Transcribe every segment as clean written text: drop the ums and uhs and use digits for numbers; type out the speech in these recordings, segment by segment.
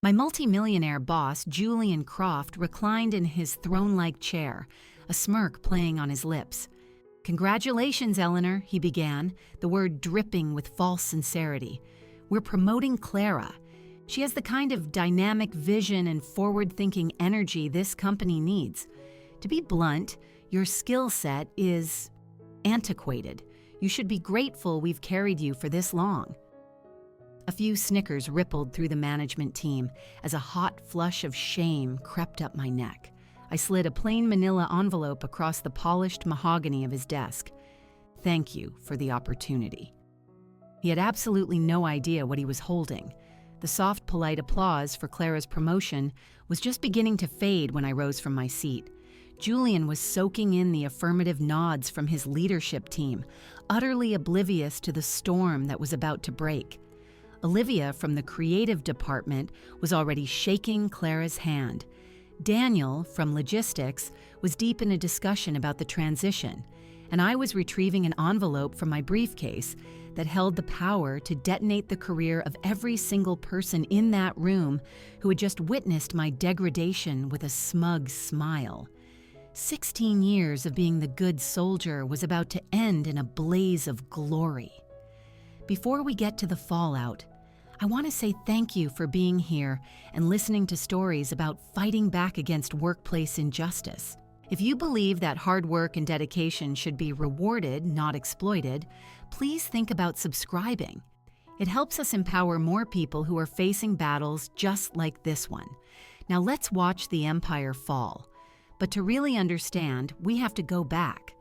My multimillionaire boss, Julian Croft, reclined in his throne-like chair, a smirk playing on his lips. "Congratulations, Eleanor," he began, the word dripping with false sincerity. "We're promoting Clara. She has the kind of dynamic vision and forward-thinking energy this company needs. To be blunt, your skill set is antiquated. You should be grateful we've carried you for this long." A few snickers rippled through the management team as a hot flush of shame crept up my neck. I slid a plain manila envelope across the polished mahogany of his desk. "Thank you for the opportunity." He had absolutely no idea what he was holding. The soft, polite applause for Clara's promotion was just beginning to fade when I rose from my seat. Julian was soaking in the affirmative nods from his leadership team, utterly oblivious to the storm that was about to break. Olivia from the creative department was already shaking Clara's hand. Daniel, from logistics, was deep in a discussion about the transition, and I was retrieving an envelope from my briefcase that held the power to detonate the career of every single person in that room who had just witnessed my degradation with a smug smile. 16 years of being the good soldier was about to end in a blaze of glory. Before we get to the fallout, I want to say thank you for being here and listening to stories about fighting back against workplace injustice. If you believe that hard work and dedication should be rewarded, not exploited, please think about subscribing. It helps us empower more people who are facing battles just like this one. Now let's watch the empire fall. But to really understand, we have to go back.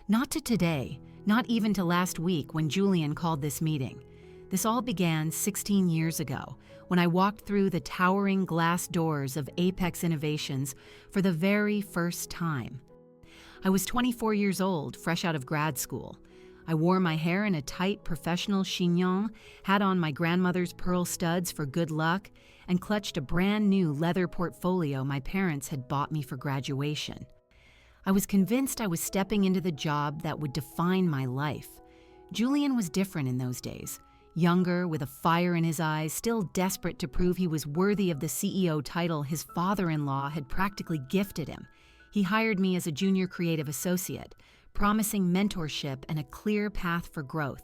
Not to today, not even to last week when Julian called this meeting. This all began 16 years ago, when I walked through the towering glass doors of Apex Innovations for the very first time. I was 24 years old, fresh out of grad school. I wore my hair in a tight professional chignon, had on my grandmother's pearl studs for good luck, and clutched a brand new leather portfolio my parents had bought me for graduation. I was convinced I was stepping into the job that would define my life. Julian was different in those days. Younger, with a fire in his eyes, still desperate to prove he was worthy of the CEO title his father-in-law had practically gifted him. He hired me as a junior creative associate, promising mentorship and a clear path for growth.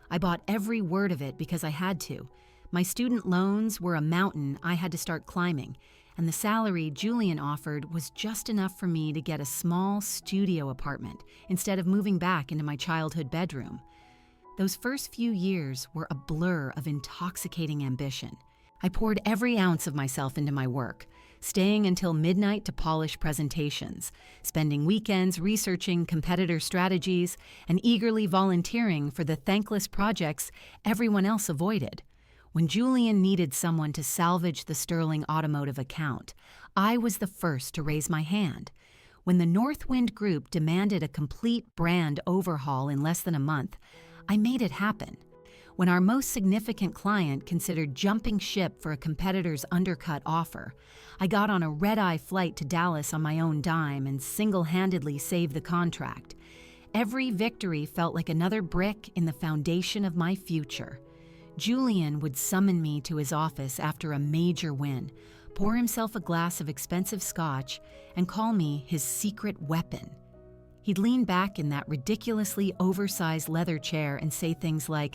I bought every word of it because I had to. My student loans were a mountain I had to start climbing, and the salary Julian offered was just enough for me to get a small studio apartment instead of moving back into my childhood bedroom. Those first few years were a blur of intoxicating ambition. I poured every ounce of myself into my work, staying until midnight to polish presentations, spending weekends researching competitor strategies, and eagerly volunteering for the thankless projects everyone else avoided. When Julian needed someone to salvage the Sterling Automotive account, I was the first to raise my hand. When the Northwind Group demanded a complete brand overhaul in less than a month, I made it happen. When our most significant client considered jumping ship for a competitor's undercut offer, I got on a red-eye flight to Dallas on my own dime and single-handedly saved the contract. Every victory felt like another brick in the foundation of my future. Julian would summon me to his office after a major win, pour himself a glass of expensive scotch, and call me his secret weapon. He'd lean back in that ridiculously oversized leather chair and say things like,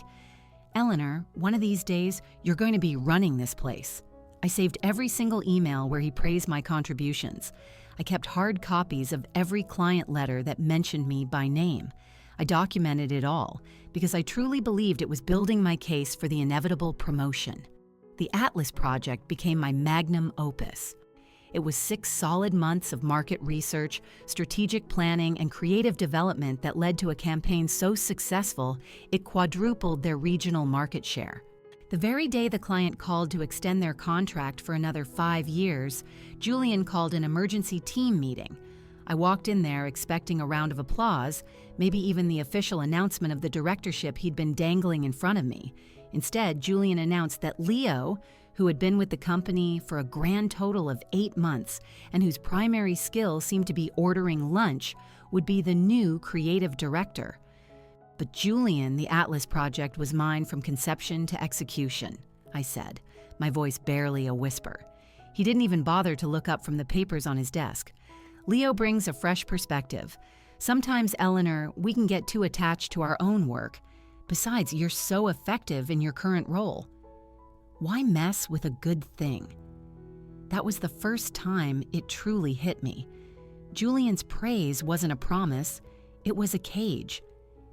"Eleanor, one of these days, you're going to be running this place." I saved every single email where he praised my contributions. I kept hard copies of every client letter that mentioned me by name. I documented it all because I truly believed it was building my case for the inevitable promotion. The Atlas project became my magnum opus. It was 6 solid months of market research, strategic planning, and creative development that led to a campaign so successful it quadrupled their regional market share. The very day the client called to extend their contract for another 5 years, Julian called an emergency team meeting. I walked in there expecting a round of applause, maybe even the official announcement of the directorship he'd been dangling in front of me. Instead, Julian announced that Leo, who had been with the company for a grand total of 8 months and whose primary skill seemed to be ordering lunch, would be the new creative director. But Julian, the Atlas project was mine from conception to execution, I said, my voice barely a whisper. He didn't even bother to look up from the papers on his desk. Leo brings a fresh perspective. Sometimes, Eleanor, we can get too attached to our own work. Besides, you're so effective in your current role. Why mess with a good thing? That was the first time it truly hit me. Julian's praise wasn't a promise, it was a cage.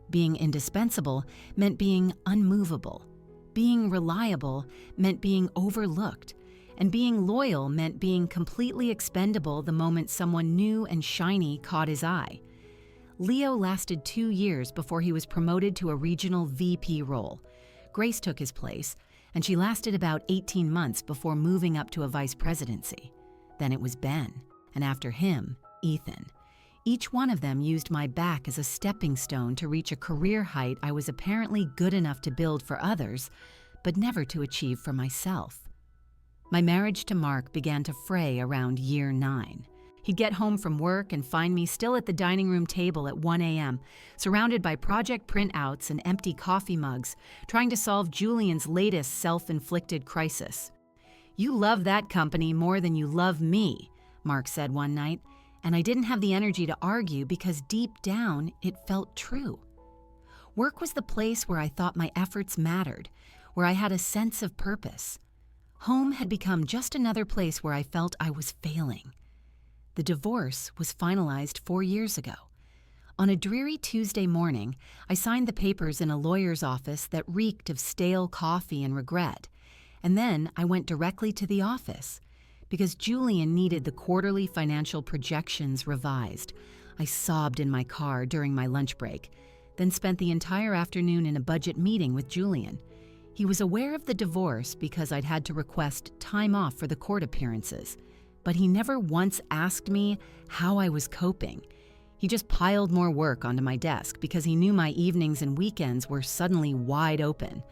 Being indispensable meant being unmovable. Being reliable meant being overlooked. And being loyal meant being completely expendable the moment someone new and shiny caught his eye. Leo lasted 2 years before he was promoted to a regional VP role. Grace took his place, and she lasted about 18 months before moving up to a vice presidency. Then it was Ben, and after him, Ethan. Each one of them used my back as a stepping stone to reach a career height I was apparently good enough to build for others, but never to achieve for myself. My marriage to Mark began to fray around year 9. He'd get home from work and find me still at the dining room table at 1 a.m., surrounded by project printouts and empty coffee mugs, trying to solve Julian's latest self-inflicted crisis. "You love that company more than you love me," Mark said one night, and I didn't have the energy to argue because deep down it felt true. Work was the place where I thought my efforts mattered, where I had a sense of purpose. Home had become just another place where I felt I was failing. The divorce was finalized 4 years ago. On a dreary Tuesday morning, I signed the papers in a lawyer's office that reeked of stale coffee and regret, and then I went directly to the office. Because Julian needed the quarterly financial projections revised, I sobbed in my car during my lunch break, then spent the entire afternoon in a budget meeting with Julian. He was aware of the divorce because I'd had to request time off for the court appearances, but he never once asked me how I was coping. He just piled more work onto my desk because he knew my evenings and weekends were suddenly wide open.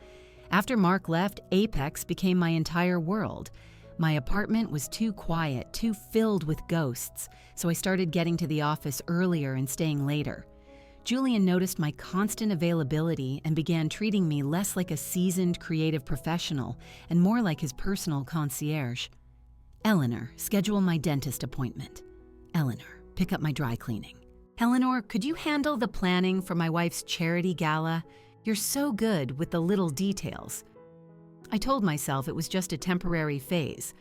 After Mark left, Apex became my entire world. My apartment was too quiet, too filled with ghosts, so I started getting to the office earlier and staying later. Julian noticed my constant availability and began treating me less like a seasoned creative professional and more like his personal concierge. "Eleanor, schedule my dentist appointment. Eleanor, pick up my dry cleaning. Eleanor, could you handle the planning for my wife's charity gala? You're so good with the little details." I told myself it was just a temporary phase.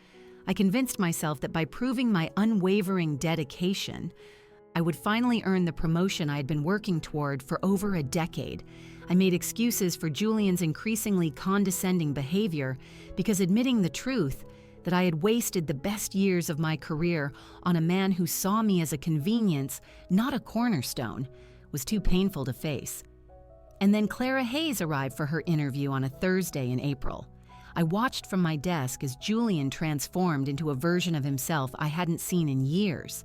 I convinced myself that by proving my unwavering dedication, I would finally earn the promotion I had been working toward for over a decade. I made excuses for Julian's increasingly condescending behavior because admitting the truth, that I had wasted the best years of my career on a man who saw me as a convenience, not a cornerstone, was too painful to face. And then Clara Hayes arrived for her interview on a Thursday in April. I watched from my desk as Julian transformed into a version of himself I hadn't seen in years.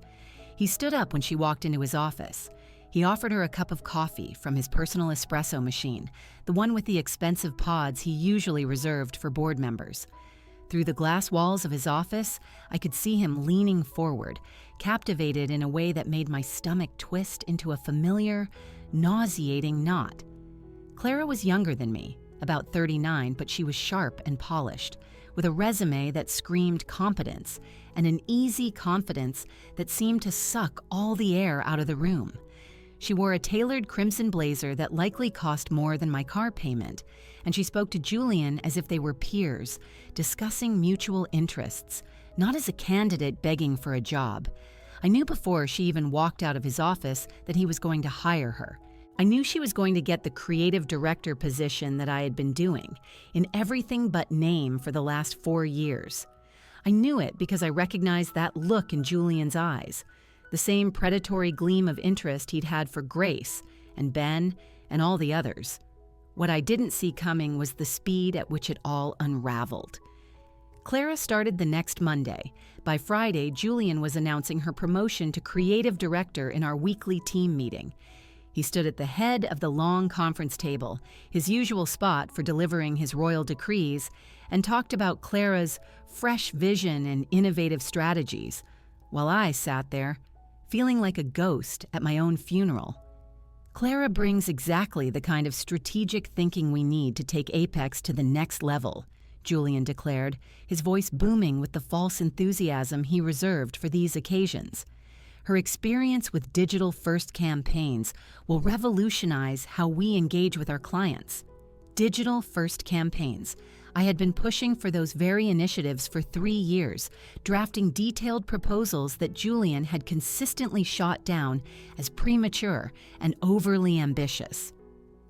He stood up when she walked into his office. He offered her a cup of coffee from his personal espresso machine, the one with the expensive pods he usually reserved for board members. Through the glass walls of his office, I could see him leaning forward, captivated in a way that made my stomach twist into a familiar, nauseating knot. Clara was younger than me, about 39, but she was sharp and polished, with a resume that screamed competence and an easy confidence that seemed to suck all the air out of the room. She wore a tailored crimson blazer that likely cost more than my car payment, and she spoke to Julian as if they were peers, discussing mutual interests, not as a candidate begging for a job. I knew before she even walked out of his office that he was going to hire her. I knew she was going to get the creative director position that I had been doing, in everything but name for the last 4 years. I knew it because I recognized that look in Julian's eyes, the same predatory gleam of interest he'd had for Grace and Ben and all the others. What I didn't see coming was the speed at which it all unraveled. Clara started the next Monday. By Friday, Julian was announcing her promotion to creative director in our weekly team meeting. He stood at the head of the long conference table, his usual spot for delivering his royal decrees, and talked about Clara's fresh vision and innovative strategies, while I sat there, feeling like a ghost at my own funeral. Clara brings exactly the kind of strategic thinking we need to take Apex to the next level, Julian declared, his voice booming with the false enthusiasm he reserved for these occasions. Her experience with digital-first campaigns will revolutionize how we engage with our clients. Digital-first campaigns. I had been pushing for those very initiatives for 3 years, drafting detailed proposals that Julian had consistently shot down as premature and overly ambitious.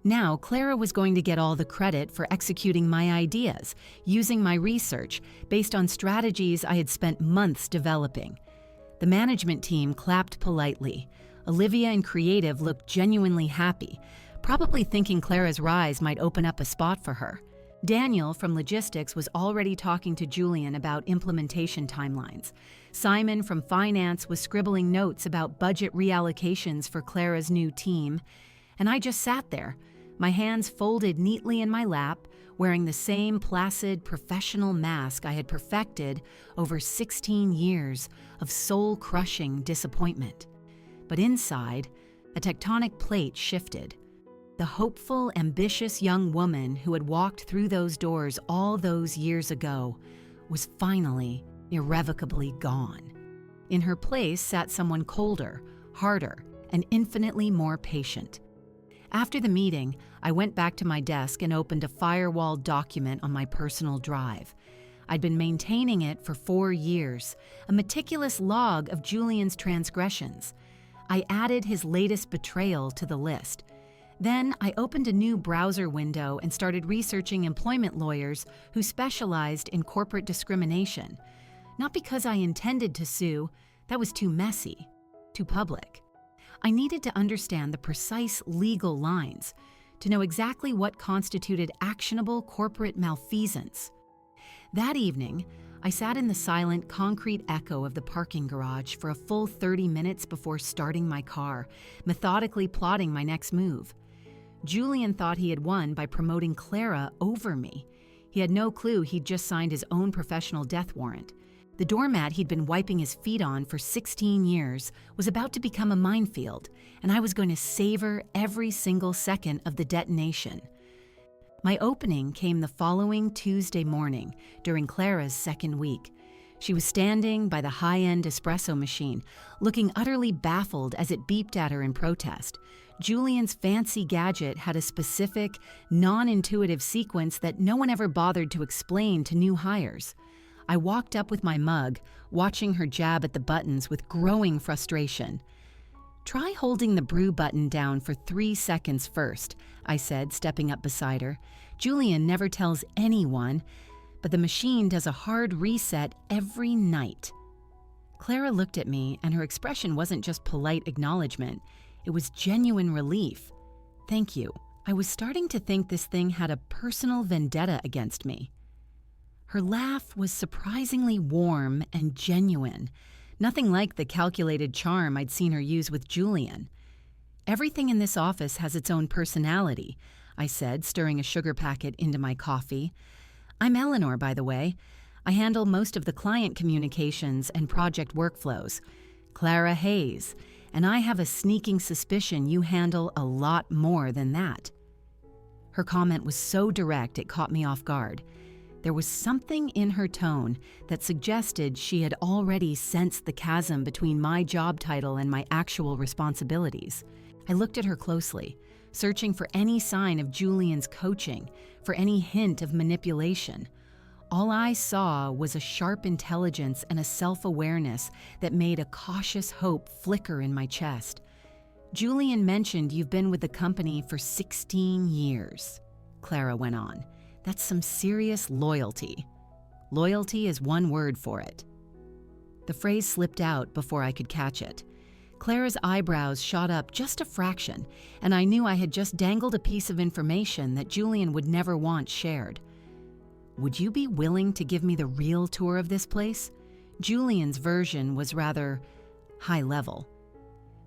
Now, Clara was going to get all the credit for executing my ideas, using my research based on strategies I had spent months developing. The management team clapped politely. Olivia and Creative looked genuinely happy, probably thinking Clara's rise might open up a spot for her. Daniel from Logistics was already talking to Julian about implementation timelines. Simon from Finance was scribbling notes about budget reallocations for Clara's new team. And I just sat there, my hands folded neatly in my lap, wearing the same placid, professional mask I had perfected over 16 years of soul-crushing disappointment. But inside, a tectonic plate shifted. The hopeful, ambitious young woman who had walked through those doors all those years ago was finally, irrevocably gone. In her place sat someone colder, harder, and infinitely more patient. After the meeting, I went back to my desk and opened a firewall document on my personal drive. I'd been maintaining it for 4 years, a meticulous log of Julian's transgressions. I added his latest betrayal to the list. Then I opened a new browser window and started researching employment lawyers who specialized in corporate discrimination. Not because I intended to sue, that was too messy, too public. I needed to understand the precise legal lines, to know exactly what constituted actionable corporate malfeasance. That evening, I sat in the silent concrete echo of the parking garage for a full 30 minutes before starting my car, methodically plotting my next move. Julian thought he had won by promoting Clara over me. He had no clue he'd just signed his own professional death warrant. The doormat he'd been wiping his feet on for 16 years was about to become a minefield, and I was going to savor every single second of the detonation. My opening came the following Tuesday morning, during Clara's second week. She was standing by the high-end espresso machine, looking utterly baffled as it beeped at her in protest. Julian's fancy gadget had a specific, non-intuitive sequence that no one ever bothered to explain to new hires. I walked up with my mug, watching her jab at the buttons with growing frustration. "Try holding the brew button down for 3 seconds first," I said, stepping up beside her. "Julian never tells anyone, but the machine does a hard reset every night." Clara looked at me, and her expression wasn't just polite acknowledgement. It was genuine relief. "Thank you. I was starting to think this thing had a personal vendetta against me." Her laugh was surprisingly warm and genuine, nothing like the calculated charm I'd seen her use with Julian. "Everything in this office has its own personality," I said, stirring a sugar packet into my coffee. "I'm Eleanor, by the way. I handle most of the client communications and project workflows. Clara Hayes, and I have a sneaking suspicion you handle a lot more than that." Her comment was so direct it caught me off guard. There was something in her tone that suggested she had already sensed the chasm between my job title and my actual responsibilities. I looked at her closely, searching for any sign of Julian's coaching, for any hint of manipulation. All I saw was a sharp intelligence and a self-awareness that made a cautious hope flicker in my chest. "Julian mentioned you've been with the company for 16 years, Clara went on. "That's some serious loyalty. Loyalty is one word for it." The phrase slipped out before I could catch it. Clara's eyebrows shot up just a fraction, and I knew I had just dangled a piece of information that Julian would never want shared. "Would you be willing to give me the real tour of this place?" Julian's version was rather high level.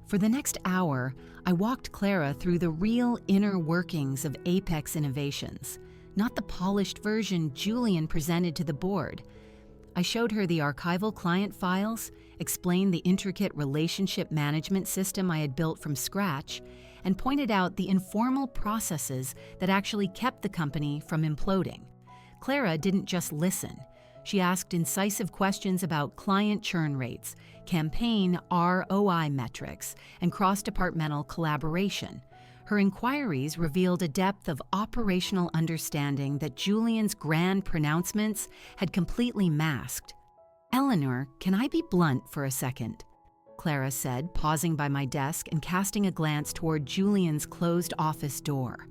For the next hour, I walked Clara through the real inner workings of Apex Innovations, not the polished version Julian presented to the board. I showed her the archival client files, explained the intricate relationship management system I had built from scratch, and pointed out the informal processes that actually kept the company from imploding. Clara didn't just listen. She asked incisive questions about client churn rates, campaign ROI metrics, and cross-departmental collaboration. Her inquiries revealed a depth of operational understanding that Julian's grand pronouncements had completely masked. "Eleanor, can I be blunt for a second?" Clara said, pausing by my desk and casting a glance toward Julian's closed office door.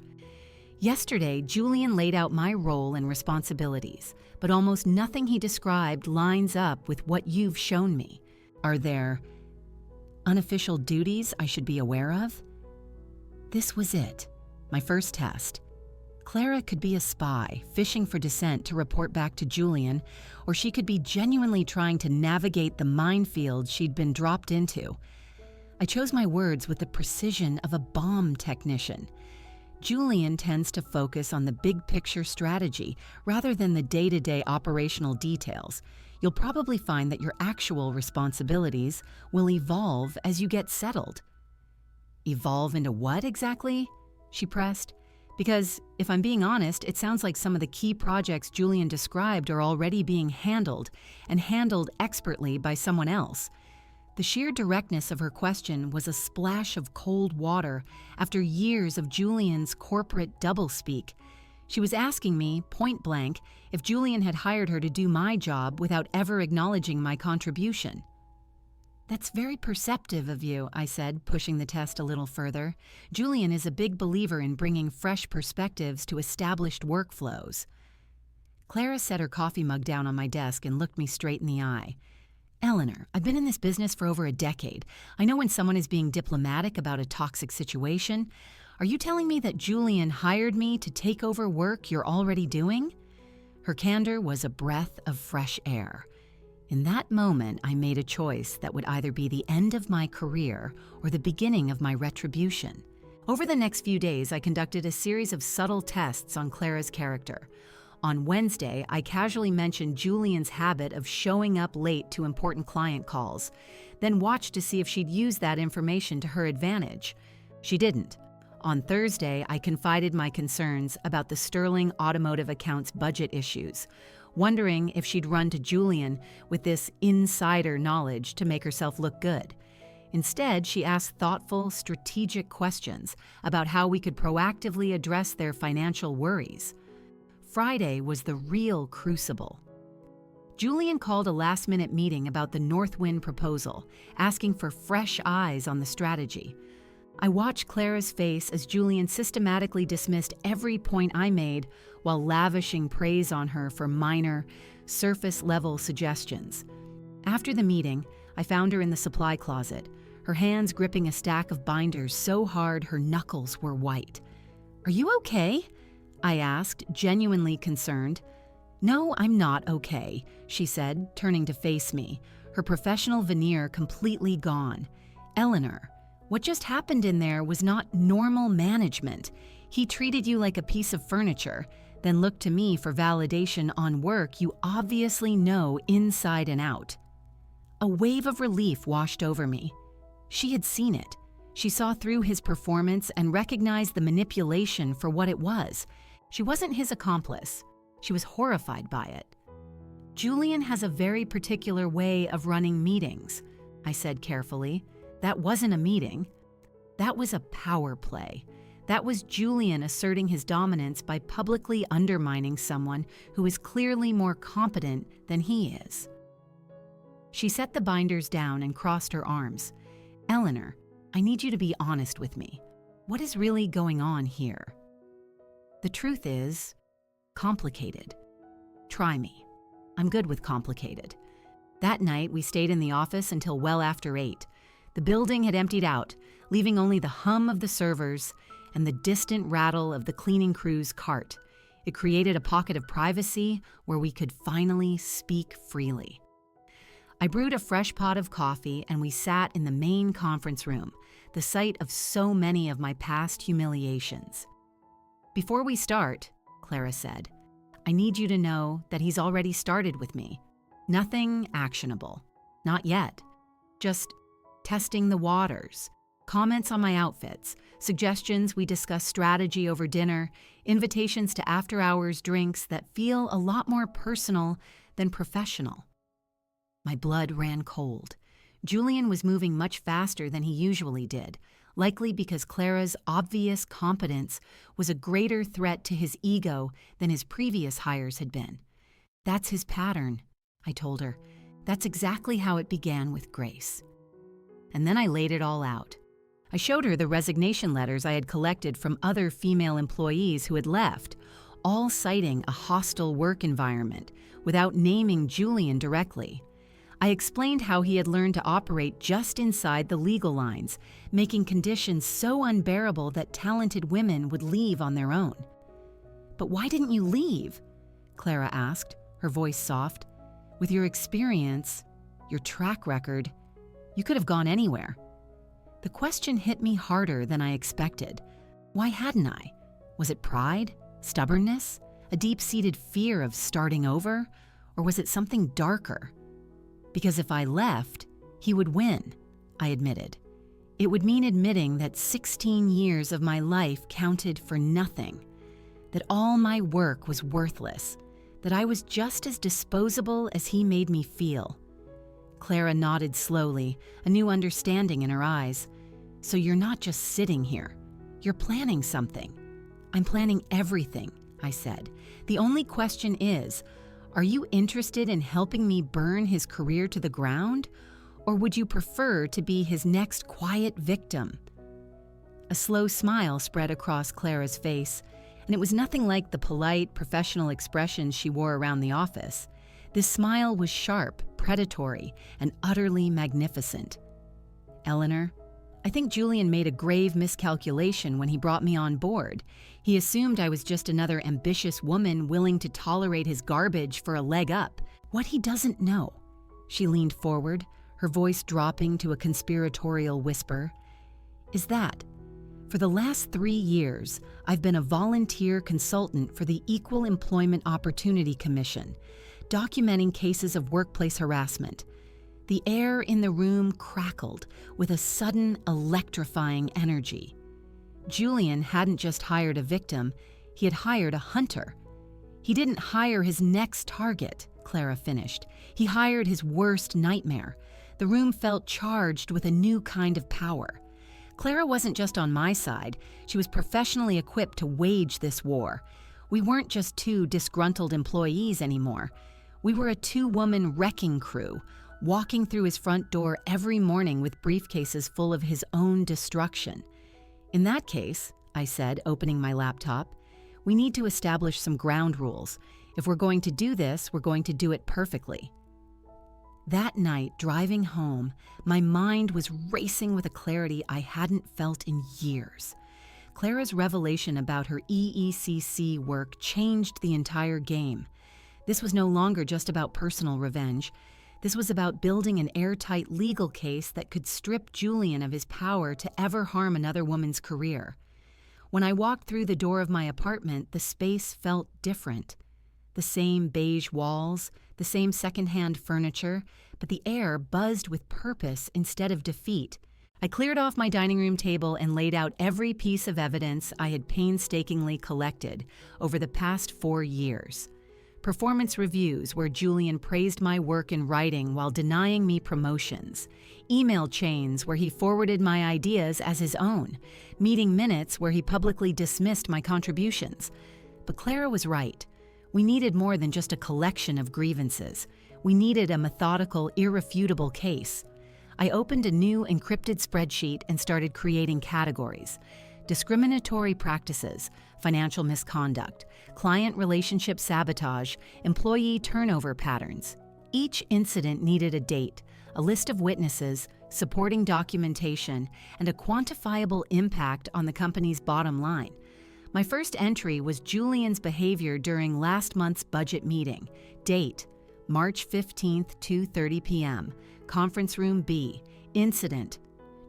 "Yesterday, Julian laid out my role and responsibilities, but almost nothing he described lines up with what you've shown me. Are there unofficial duties I should be aware of?" This was it, my first test. Clara could be a spy, fishing for dissent to report back to Julian, or she could be genuinely trying to navigate the minefield she'd been dropped into. I chose my words with the precision of a bomb technician. Julian tends to focus on the big picture strategy rather than the day-to-day operational details. You'll probably find that your actual responsibilities will evolve as you get settled. "Evolve into what exactly?" she pressed. Because, if I'm being honest, it sounds like some of the key projects Julian described are already being handled, and handled expertly by someone else. The sheer directness of her question was a splash of cold water after years of Julian's corporate doublespeak. She was asking me, point blank, if Julian had hired her to do my job without ever acknowledging my contribution. "That's very perceptive of you," I said, pushing the test a little further. "Julian is a big believer in bringing fresh perspectives to established workflows." Clara set her coffee mug down on my desk and looked me straight in the eye. "Eleanor, I've been in this business for over a decade. I know when someone is being diplomatic about a toxic situation. Are you telling me that Julian hired me to take over work you're already doing?" Her candor was a breath of fresh air. In that moment, I made a choice that would either be the end of my career or the beginning of my retribution. Over the next few days, I conducted a series of subtle tests on Clara's character. On Wednesday, I casually mentioned Julian's habit of showing up late to important client calls, then watched to see if she'd use that information to her advantage. She didn't. On Thursday, I confided my concerns about the Sterling Automotive account's budget issues, wondering if she'd run to Julian with this insider knowledge to make herself look good. Instead, she asked thoughtful, strategic questions about how we could proactively address their financial worries. Friday was the real crucible. Julian called a last-minute meeting about the Northwind proposal, asking for fresh eyes on the strategy. I watched Clara's face as Julian systematically dismissed every point I made while lavishing praise on her for minor, surface-level suggestions. After the meeting, I found her in the supply closet, her hands gripping a stack of binders so hard her knuckles were white. "Are you okay?" I asked, genuinely concerned. "No, I'm not okay," she said, turning to face me, her professional veneer completely gone. "Eleanor, what just happened in there was not normal management. He treated you like a piece of furniture, then looked to me for validation on work you obviously know inside and out." A wave of relief washed over me. She had seen it. She saw through his performance and recognized the manipulation for what it was. She wasn't his accomplice. She was horrified by it. "Julian has a very particular way of running meetings," I said carefully. "That wasn't a meeting. That was a power play. That was Julian asserting his dominance by publicly undermining someone who is clearly more competent than he is." She set the binders down and crossed her arms. "Eleanor, I need you to be honest with me. What is really going on here?" "The truth is, complicated. Try me. I'm good with complicated." That night, we stayed in the office until well after 8. The building had emptied out, leaving only the hum of the servers and the distant rattle of the cleaning crew's cart. It created a pocket of privacy where we could finally speak freely. I brewed a fresh pot of coffee and we sat in the main conference room, the site of so many of my past humiliations. "Before we start," Clara said, "I need you to know that he's already started with me. Nothing actionable. Not yet. Just testing the waters. Comments on my outfits, suggestions we discuss strategy over dinner, invitations to after-hours drinks that feel a lot more personal than professional. My blood ran cold. Julian was moving much faster than he usually did, likely because Clara's obvious competence was a greater threat to his ego than his previous hires had been. That's his pattern, I told her. That's exactly how it began with Grace. And then I laid it all out. I showed her the resignation letters I had collected from other female employees who had left, all citing a hostile work environment, without naming Julian directly. I explained how he had learned to operate just inside the legal lines, making conditions so unbearable that talented women would leave on their own. "But why didn't you leave?" Clara asked, her voice soft. "With your experience, your track record, you could have gone anywhere." The question hit me harder than I expected. Why hadn't I? Was it pride? Stubbornness? A deep-seated fear of starting over? Or was it something darker? Because if I left, he would win, I admitted. It would mean admitting that 16 years of my life counted for nothing, that all my work was worthless, that I was just as disposable as he made me feel. Clara nodded slowly, a new understanding in her eyes. "So you're not just sitting here. You're planning something." "I'm planning everything," I said. "The only question is, are you interested in helping me burn his career to the ground, or would you prefer to be his next quiet victim?" A slow smile spread across Clara's face, and it was nothing like the polite, professional expression she wore around the office. This smile was sharp, predatory, and utterly magnificent. "Eleanor, I think Julian made a grave miscalculation when he brought me on board. He assumed I was just another ambitious woman willing to tolerate his garbage for a leg up. What he doesn't know," she leaned forward, her voice dropping to a conspiratorial whisper, "is that for the last 3 years, I've been a volunteer consultant for the Equal Employment Opportunity Commission, documenting cases of workplace harassment." The air in the room crackled with a sudden, electrifying energy. Julian hadn't just hired a victim, he had hired a hunter. He didn't hire his next target, Clara finished. He hired his worst nightmare. The room felt charged with a new kind of power. Clara wasn't just on my side, she was professionally equipped to wage this war. We weren't just 2 disgruntled employees anymore. We were a 2-woman wrecking crew, walking through his front door every morning with briefcases full of his own destruction. "In that case," I said, opening my laptop, "we need to establish some ground rules. If we're going to do this, we're going to do it perfectly." That night, driving home, my mind was racing with a clarity I hadn't felt in years. Clara's revelation about her EECC work changed the entire game. This was no longer just about personal revenge. This was about building an airtight legal case that could strip Julian of his power to ever harm another woman's career. When I walked through the door of my apartment, the space felt different. The same beige walls, the same secondhand furniture, but the air buzzed with purpose instead of defeat. I cleared off my dining room table and laid out every piece of evidence I had painstakingly collected over the past 4 years. Performance reviews where Julian praised my work in writing while denying me promotions. Email chains where he forwarded my ideas as his own. Meeting minutes where he publicly dismissed my contributions. But Clara was right. We needed more than just a collection of grievances. We needed a methodical, irrefutable case. I opened a new encrypted spreadsheet and started creating categories. Discriminatory practices, financial misconduct, client relationship sabotage, employee turnover patterns. Each incident needed a date, a list of witnesses, supporting documentation, and a quantifiable impact on the company's bottom line. My first entry was Julian's behavior during last month's budget meeting. Date, March 15th, 2:30 p.m., Conference Room B. Incident,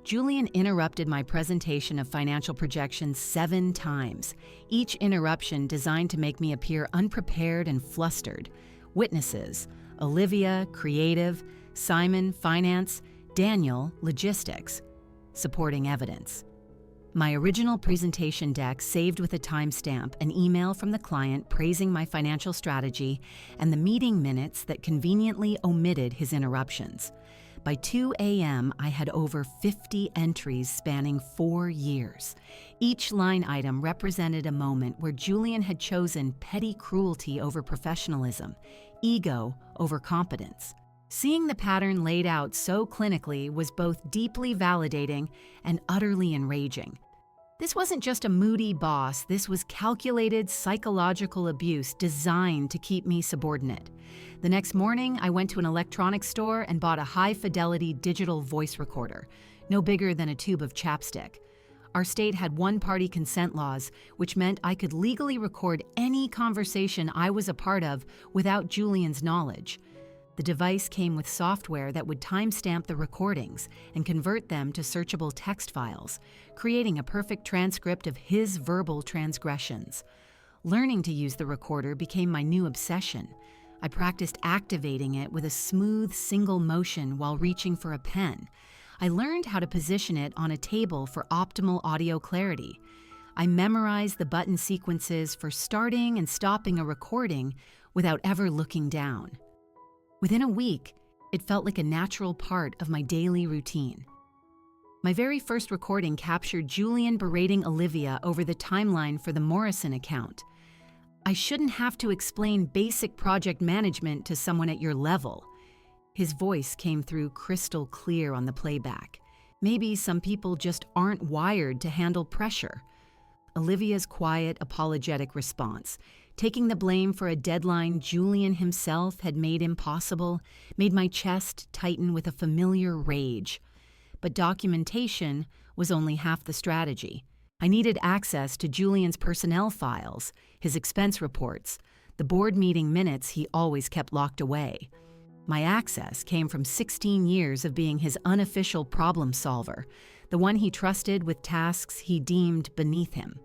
Julian interrupted my presentation of financial projections 7 times, each interruption designed to make me appear unprepared and flustered. Witnesses: Olivia, creative; Simon, finance; Daniel, logistics. supporting evidence. My original presentation deck saved with a timestamp, an email from the client praising my financial strategy, and the meeting minutes that conveniently omitted his interruptions. By 2 a.m., I had over 50 entries spanning 4 years. Each line item represented a moment where Julian had chosen petty cruelty over professionalism, ego over competence. Seeing the pattern laid out so clinically was both deeply validating and utterly enraging. This wasn't just a moody boss, this was calculated psychological abuse designed to keep me subordinate. The next morning, I went to an electronics store and bought a high-fidelity digital voice recorder, no bigger than a tube of chapstick. Our state had one-party consent laws, which meant I could legally record any conversation I was a part of without Julian's knowledge. The device came with software that would timestamp the recordings and convert them to searchable text files, creating a perfect transcript of his verbal transgressions. Learning to use the recorder became my new obsession. I practiced activating it with a smooth single motion while reaching for a pen. I learned how to position it on a table for optimal audio clarity. I memorized the button sequences for starting and stopping a recording without ever looking down. Within a week, it felt like a natural part of my daily routine. My very first recording captured Julian berating Olivia over the timeline for the Morrison account. I shouldn't have to explain basic project management to someone at your level. His voice came through crystal clear on the playback. Maybe some people just aren't wired to handle pressure. Olivia's quiet, apologetic response, taking the blame for a deadline Julian himself had made impossible, made my chest tighten with a familiar rage. But documentation was only half the strategy. I needed access to Julian's personnel files, his expense reports, the board meeting minutes he always kept locked away. My access came from 16 years of being his unofficial problem solver, the one he trusted with tasks he deemed beneath him.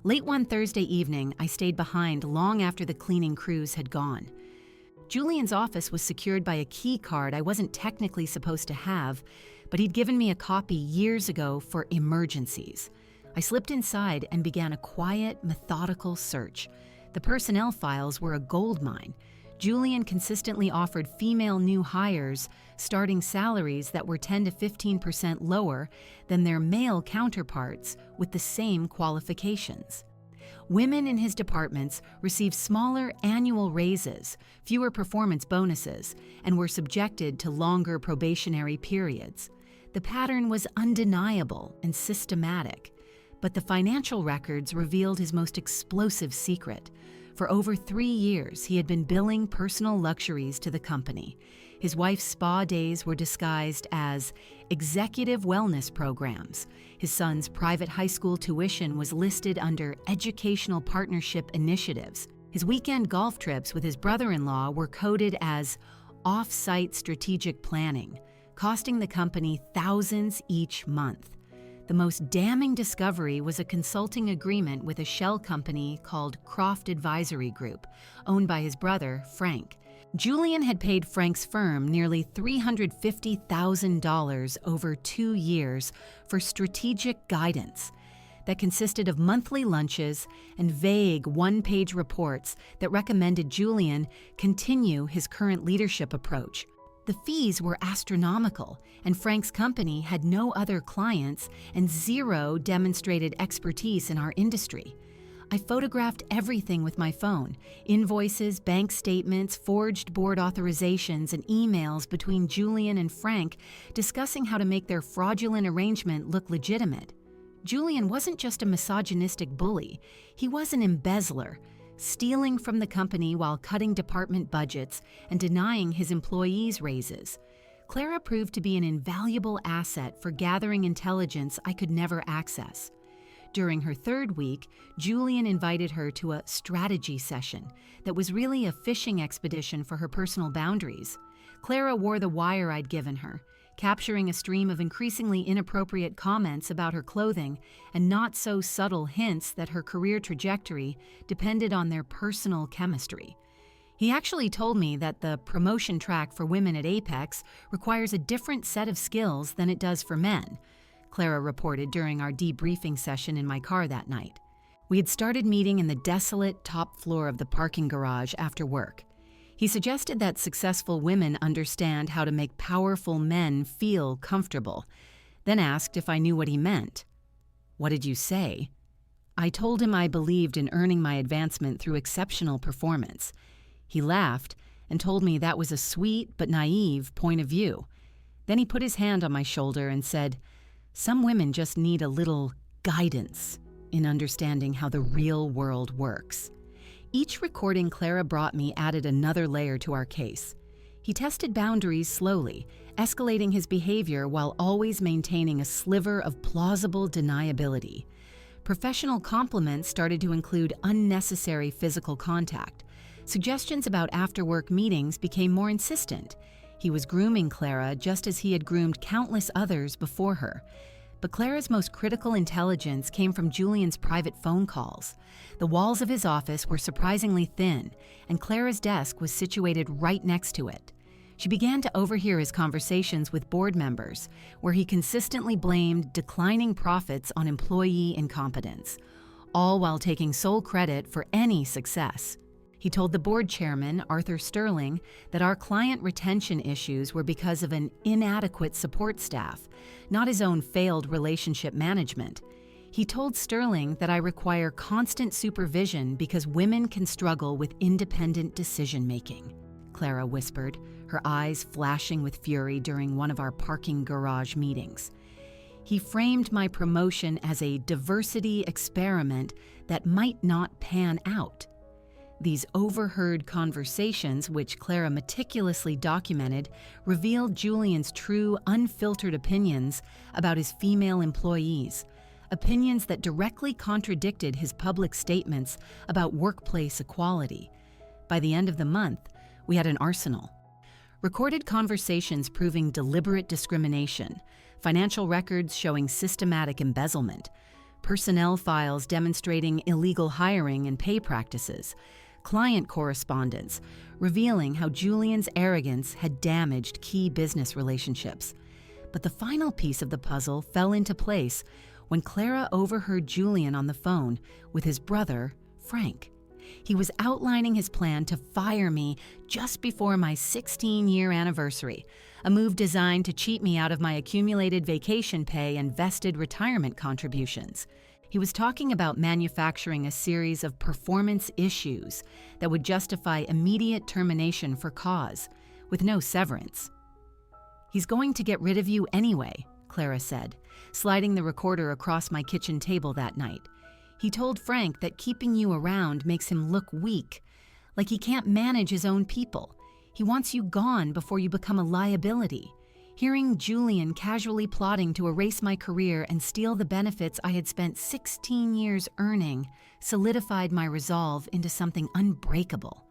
Late one Thursday evening, I stayed behind long after the cleaning crews had gone. Julian's office was secured by a key card I wasn't technically supposed to have, but he'd given me a copy years ago for emergencies. I slipped inside and began a quiet, methodical search. The personnel files were a goldmine. Julian consistently offered female new hires starting salaries that were 10 to 15% lower than their male counterparts with the same qualifications. Women in his departments received smaller annual raises, fewer performance bonuses, and were subjected to longer probationary periods. The pattern was undeniable and systematic, but the financial records revealed his most explosive secret. For over 3 years, he had been billing personal luxuries to the company. His wife's spa days were disguised as executive wellness programs. His son's private high school tuition was listed under educational partnership initiatives. His weekend golf trips with his brother-in-law were coded as off-site strategic planning, costing the company thousands each month. The most damning discovery was a consulting agreement with a shell company called Croft Advisory Group, owned by his brother, Frank. Julian had paid Frank's firm nearly $350,000 over 2 years for strategic guidance that consisted of monthly lunches and vague one-page reports that recommended Julian continue his current leadership approach. The fees were astronomical, and Frank's company had no other clients and zero demonstrated expertise in our industry. I photographed everything with my phone: invoices, bank statements, forged board authorizations, and emails between Julian and Frank discussing how to make their fraudulent arrangement look legitimate. Julian wasn't just a misogynistic bully, he was an embezzler, stealing from the company while cutting department budgets and denying his employees raises. Clara proved to be an invaluable asset for gathering intelligence I could never access. During her 3rd week, Julian invited her to a strategy session that was really a fishing expedition for her personal boundaries. Clara wore the wire I'd given her, capturing a stream of increasingly inappropriate comments about her clothing and not so subtle hints that her career trajectory depended on their personal chemistry. He actually told me that the promotion track for women at Apex requires a different set of skills than it does for men. Clara reported during our debriefing session in my car that night. We had started meeting in the desolate top floor of the parking garage after work. He suggested that successful women understand how to make powerful men feel comfortable, then asked if I knew what he meant. "What did you say?" I told him I believed in earning my advancement through exceptional performance. He laughed and told me that was a sweet but naive point of view. Then he put his hand on my shoulder and said, "Some women just need a little guidance in understanding how the real world works." Each recording Clara brought me added another layer to our case. He tested boundaries slowly, escalating his behavior while always maintaining a sliver of plausible deniability. Professional compliments started to include unnecessary physical contact. Suggestions about after-work meetings became more insistent. He was grooming Clara just as he had groomed countless others before her. But Clara's most critical intelligence came from Julian's private phone calls. The walls of his office were surprisingly thin, and Clara's desk was situated right next to it. She began to overhear his conversations with board members, where he consistently blamed declining profits on employee incompetence, all while taking sole credit for any success. He told the board chairman, Arthur Sterling, that our client retention issues were because of an inadequate support staff, not his own failed relationship management. He told Sterling that I require constant supervision because women can struggle with independent decision-making, Clara whispered, her eyes flashing with fury during one of our parking garage meetings. He framed my promotion as a diversity experiment that might not pan out. These overheard conversations, which Clara meticulously documented, revealed Julian's true, unfiltered opinions about his female employees, opinions that directly contradicted his public statements about workplace equality. By the end of the month, we had an arsenal. Recorded conversations proving deliberate discrimination, financial records showing systematic embezzlement, personnel files demonstrating illegal hiring and pay practices, client correspondence revealing how Julian's arrogance had damaged key business relationships. But the final piece of the puzzle fell into place when Clara overheard Julian on the phone with his brother, Frank. He was outlining his plan to fire me just before my 16-year anniversary, a move designed to cheat me out of my accumulated vacation pay and vested retirement contributions. He was talking about manufacturing a series of performance issues that would justify immediate termination for cause, with no severance. "He's going to get rid of you anyway," Clara said, sliding the recorder across my kitchen table that night. "He told Frank that keeping you around makes him look weak, like he can't manage his own people. He wants you gone before you become a liability." Hearing Julian casually plotting to erase my career and steal the benefits I had spent 16 years earning solidified my resolve into something unbreakable.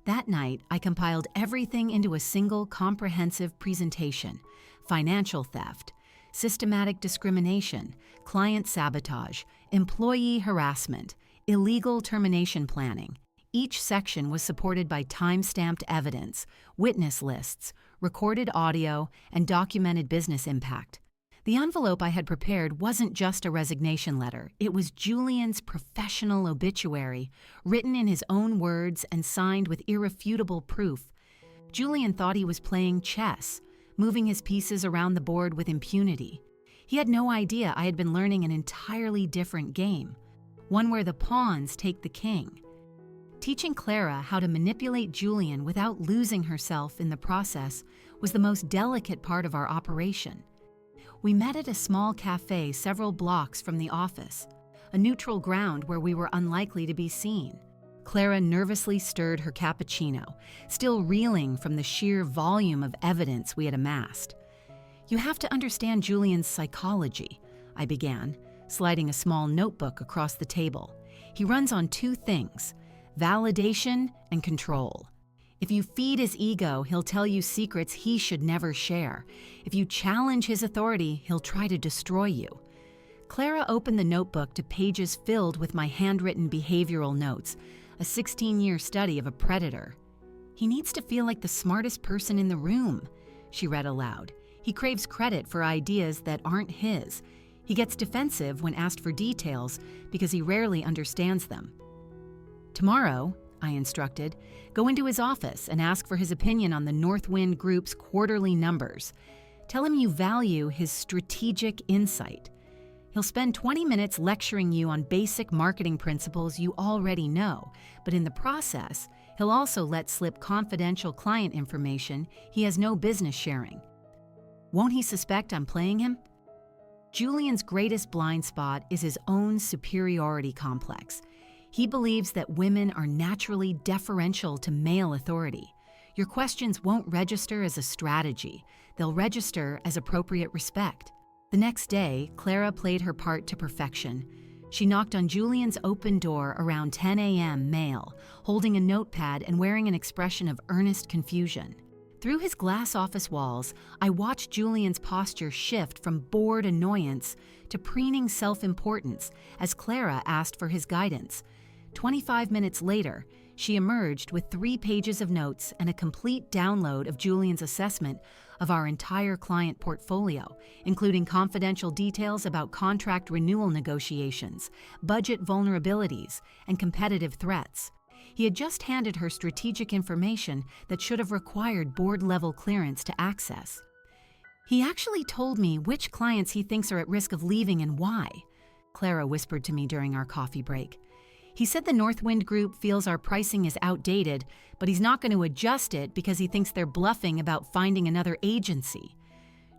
That night, I compiled everything into a single comprehensive presentation: financial theft, systematic discrimination, client sabotage, employee harassment, illegal termination planning. Each section was supported by time-stamped evidence, witness lists, recorded audio, and documented business impact. The envelope I had prepared wasn't just a resignation letter. It was Julian's professional obituary, written in his own words and signed with irrefutable proof. Julian thought he was playing chess, moving his pieces around the board with impunity. He had no idea I had been learning an entirely different game, one where the pawns take the king. Teaching Clara how to manipulate Julian without losing herself in the process was the most delicate part of our operation. We met at a small cafe several blocks from the office, a neutral ground where we were unlikely to be seen. Clara nervously stirred her cappuccino, still reeling from the sheer volume of evidence we had amassed. "You have to understand Julian's psychology," I began, sliding a small notebook across the table. "He runs on two things: validation and control. If you feed his ego, he'll tell you secrets he should never share. If you challenge his authority, he'll try to destroy you." Clara opened the notebook to pages filled with my handwritten behavioral notes, a 16-year study of a predator. "He needs to feel like the smartest person in the room," she read aloud. "He craves credit for ideas that aren't his. He gets defensive when asked for details because he rarely understands them. Tomorrow, I instructed, go into his office and ask for his opinion on the Northwind Group's quarterly numbers. Tell him you value his strategic insight. He'll spend 20 minutes lecturing you on basic marketing principles you already know, but in the process, he'll also let slip confidential client information he has no business sharing. Won't he suspect I'm playing him? Julian's greatest blind spot is his own superiority complex. He believes that women are naturally deferential to male authority. Your questions won't register as a strategy. They'll register as appropriate respect. The next day, Clara played her part to perfection. She knocked on Julian's open door around 10 a.m. male, holding a notepad and wearing an expression of earnest confusion. Through his glass office walls, I watched Julian's posture shift from bored annoyance to preening self-importance as Clara asked for his guidance. 25 minutes later, she emerged with 3 pages of notes and a complete download of Julian's assessment of our entire client portfolio, including confidential details about contract renewal negotiations, budget vulnerabilities, and competitive threats. He had just handed her strategic information that should have required board-level clearance to access. He actually told me which clients he thinks are at risk of leaving and why, Clara whispered to me during our coffee break. He said the Northwind Group feels our pricing is outdated, but he's not going to adjust it because he thinks they're bluffing about finding another agency.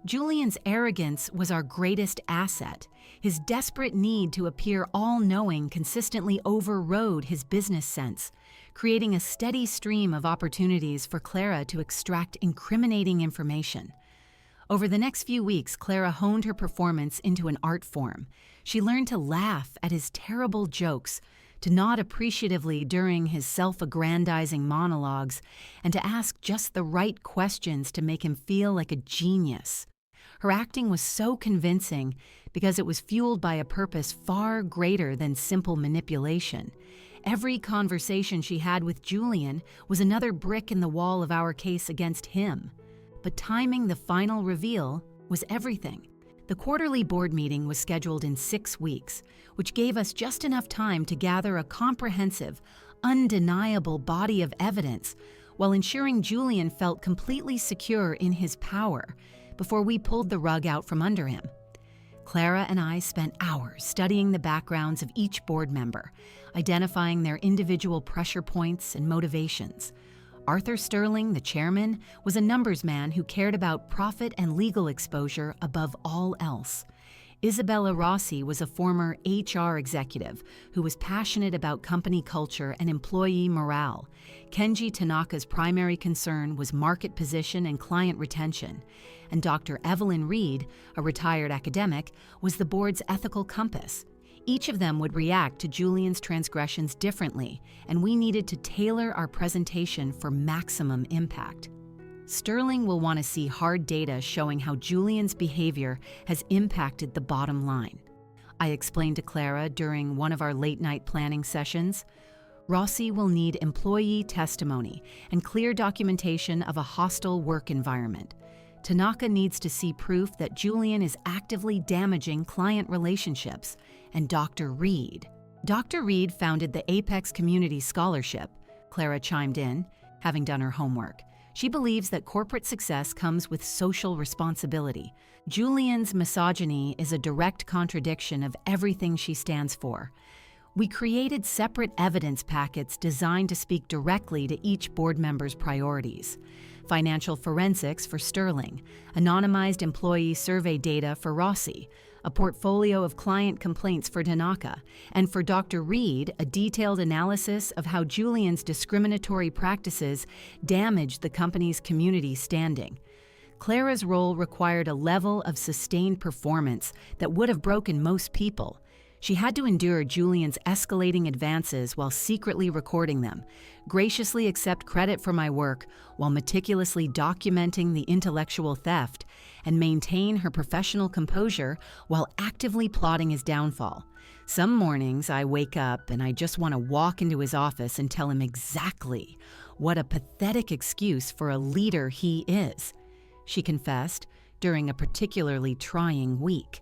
Julian's arrogance was our greatest asset. His desperate need to appear all-knowing consistently overrode his business sense, creating a steady stream of opportunities for Clara to extract incriminating information. Over the next few weeks, Clara honed her performance into an art form. She learned to laugh at his terrible jokes, to nod appreciatively during his self-aggrandizing monologues, and to ask just the right questions to make him feel like a genius. Her acting was so convincing because it was fueled by a purpose far greater than simple manipulation. Every conversation she had with Julian was another brick in the wall of our case against him. But timing the final reveal was everything. The quarterly board meeting was scheduled in 6 weeks, which gave us just enough time to gather a comprehensive, undeniable body of evidence while ensuring Julian felt completely secure in his power before we pulled the rug out from under him. Clara and I spent hours studying the backgrounds of each board member, identifying their individual pressure points and motivations. Arthur Sterling, the chairman, was a numbers man who cared about profit and legal exposure above all else. Isabella Rossi was a former HR executive who was passionate about company culture and employee morale. Kenji Tanaka's primary concern was market position and client retention. And Dr. Evelyn Reed, a retired academic, was the board's ethical compass. Each of them would react to Julian's transgressions differently, and we needed to tailor our presentation for maximum impact. Sterling will want to see hard data showing how Julian's behavior has impacted the bottom line. I explained to Clara during one of our late-night planning sessions. Rossi will need employee testimony and clear documentation of a hostile work environment. Tanaka needs to see proof that Julian is actively damaging client relationships. And Dr. Reed. Dr. Reed founded the Apex Community Scholarship, Clara chimed in, having done her homework. She believes that corporate success comes with social responsibility. Julian's misogyny is a direct contradiction of everything she stands for. We created separate evidence packets designed to speak directly to each board member's priorities. Financial forensics for Sterling, anonymized employee survey data for Rossi, a portfolio of client complaints for Tanaka, and for Dr. Reed, a detailed analysis of how Julian's discriminatory practices damaged the company's community standing. Clara's role required a level of sustained performance that would have broken most people. She had to endure Julian's escalating advances while secretly recording them, graciously accept credit for my work while meticulously documenting the intellectual theft, and maintain her professional composure while actively plotting his downfall. Some mornings I wake up and I just want to walk into his office and tell him exactly what a pathetic excuse for a leader he is, she confessed during a particularly trying week.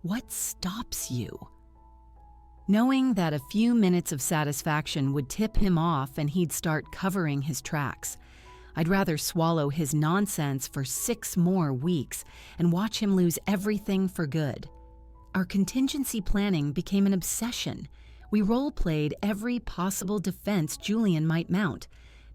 What stops you? Knowing that a few minutes of satisfaction would tip him off and he'd start covering his tracks, I'd rather swallow his nonsense for 6 more weeks and watch him lose everything for good. Our contingency planning became an obsession. We role-played every possible defense Julian might mount: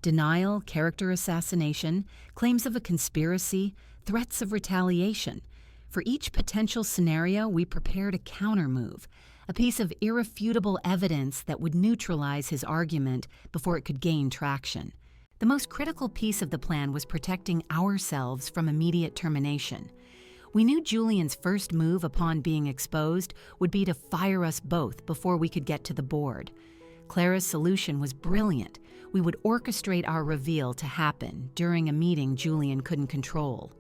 denial, character assassination, claims of a conspiracy, threats of retaliation. For each potential scenario, we prepared a counter-move, a piece of irrefutable evidence that would neutralize his argument before it could gain traction. The most critical piece of the plan was protecting ourselves from immediate termination. We knew Julian's first move upon being exposed would be to fire us both before we could get to the board. Clara's solution was brilliant. We would orchestrate our reveal to happen during a meeting Julian couldn't control.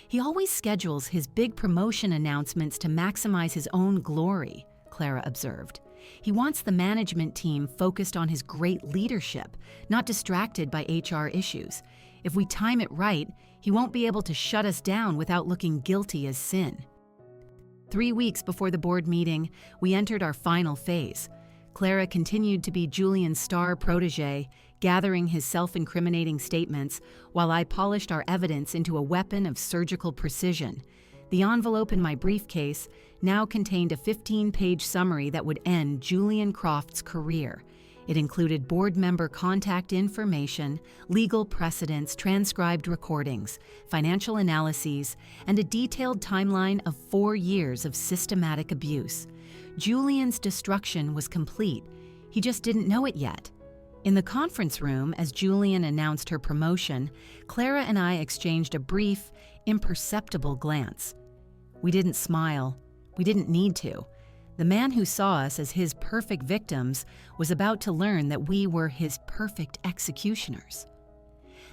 He always schedules his big promotion announcements to maximize his own glory, Clara observed. He wants the management team focused on his great leadership, not distracted by HR issues. If we time it right, he won't be able to shut us down without looking guilty as sin. 3 weeks before the board meeting, we entered our final phase. Clara continued to be Julian's star protege, gathering his self-incriminating statements, while I polished our evidence into a weapon of surgical precision. The envelope in my briefcase now contained a 15-page summary that would end Julian Croft's career. It included board member contact information, legal precedents, transcribed recordings, financial analyses, and a detailed timeline of 4 years of systematic abuse. Julian's destruction was complete. He just didn't know it yet. In the conference room, as Julian announced her promotion, Clara and I exchanged a brief, imperceptible glance. We didn't smile. We didn't need to. The man who saw us as his perfect victims was about to learn that we were his perfect executioners.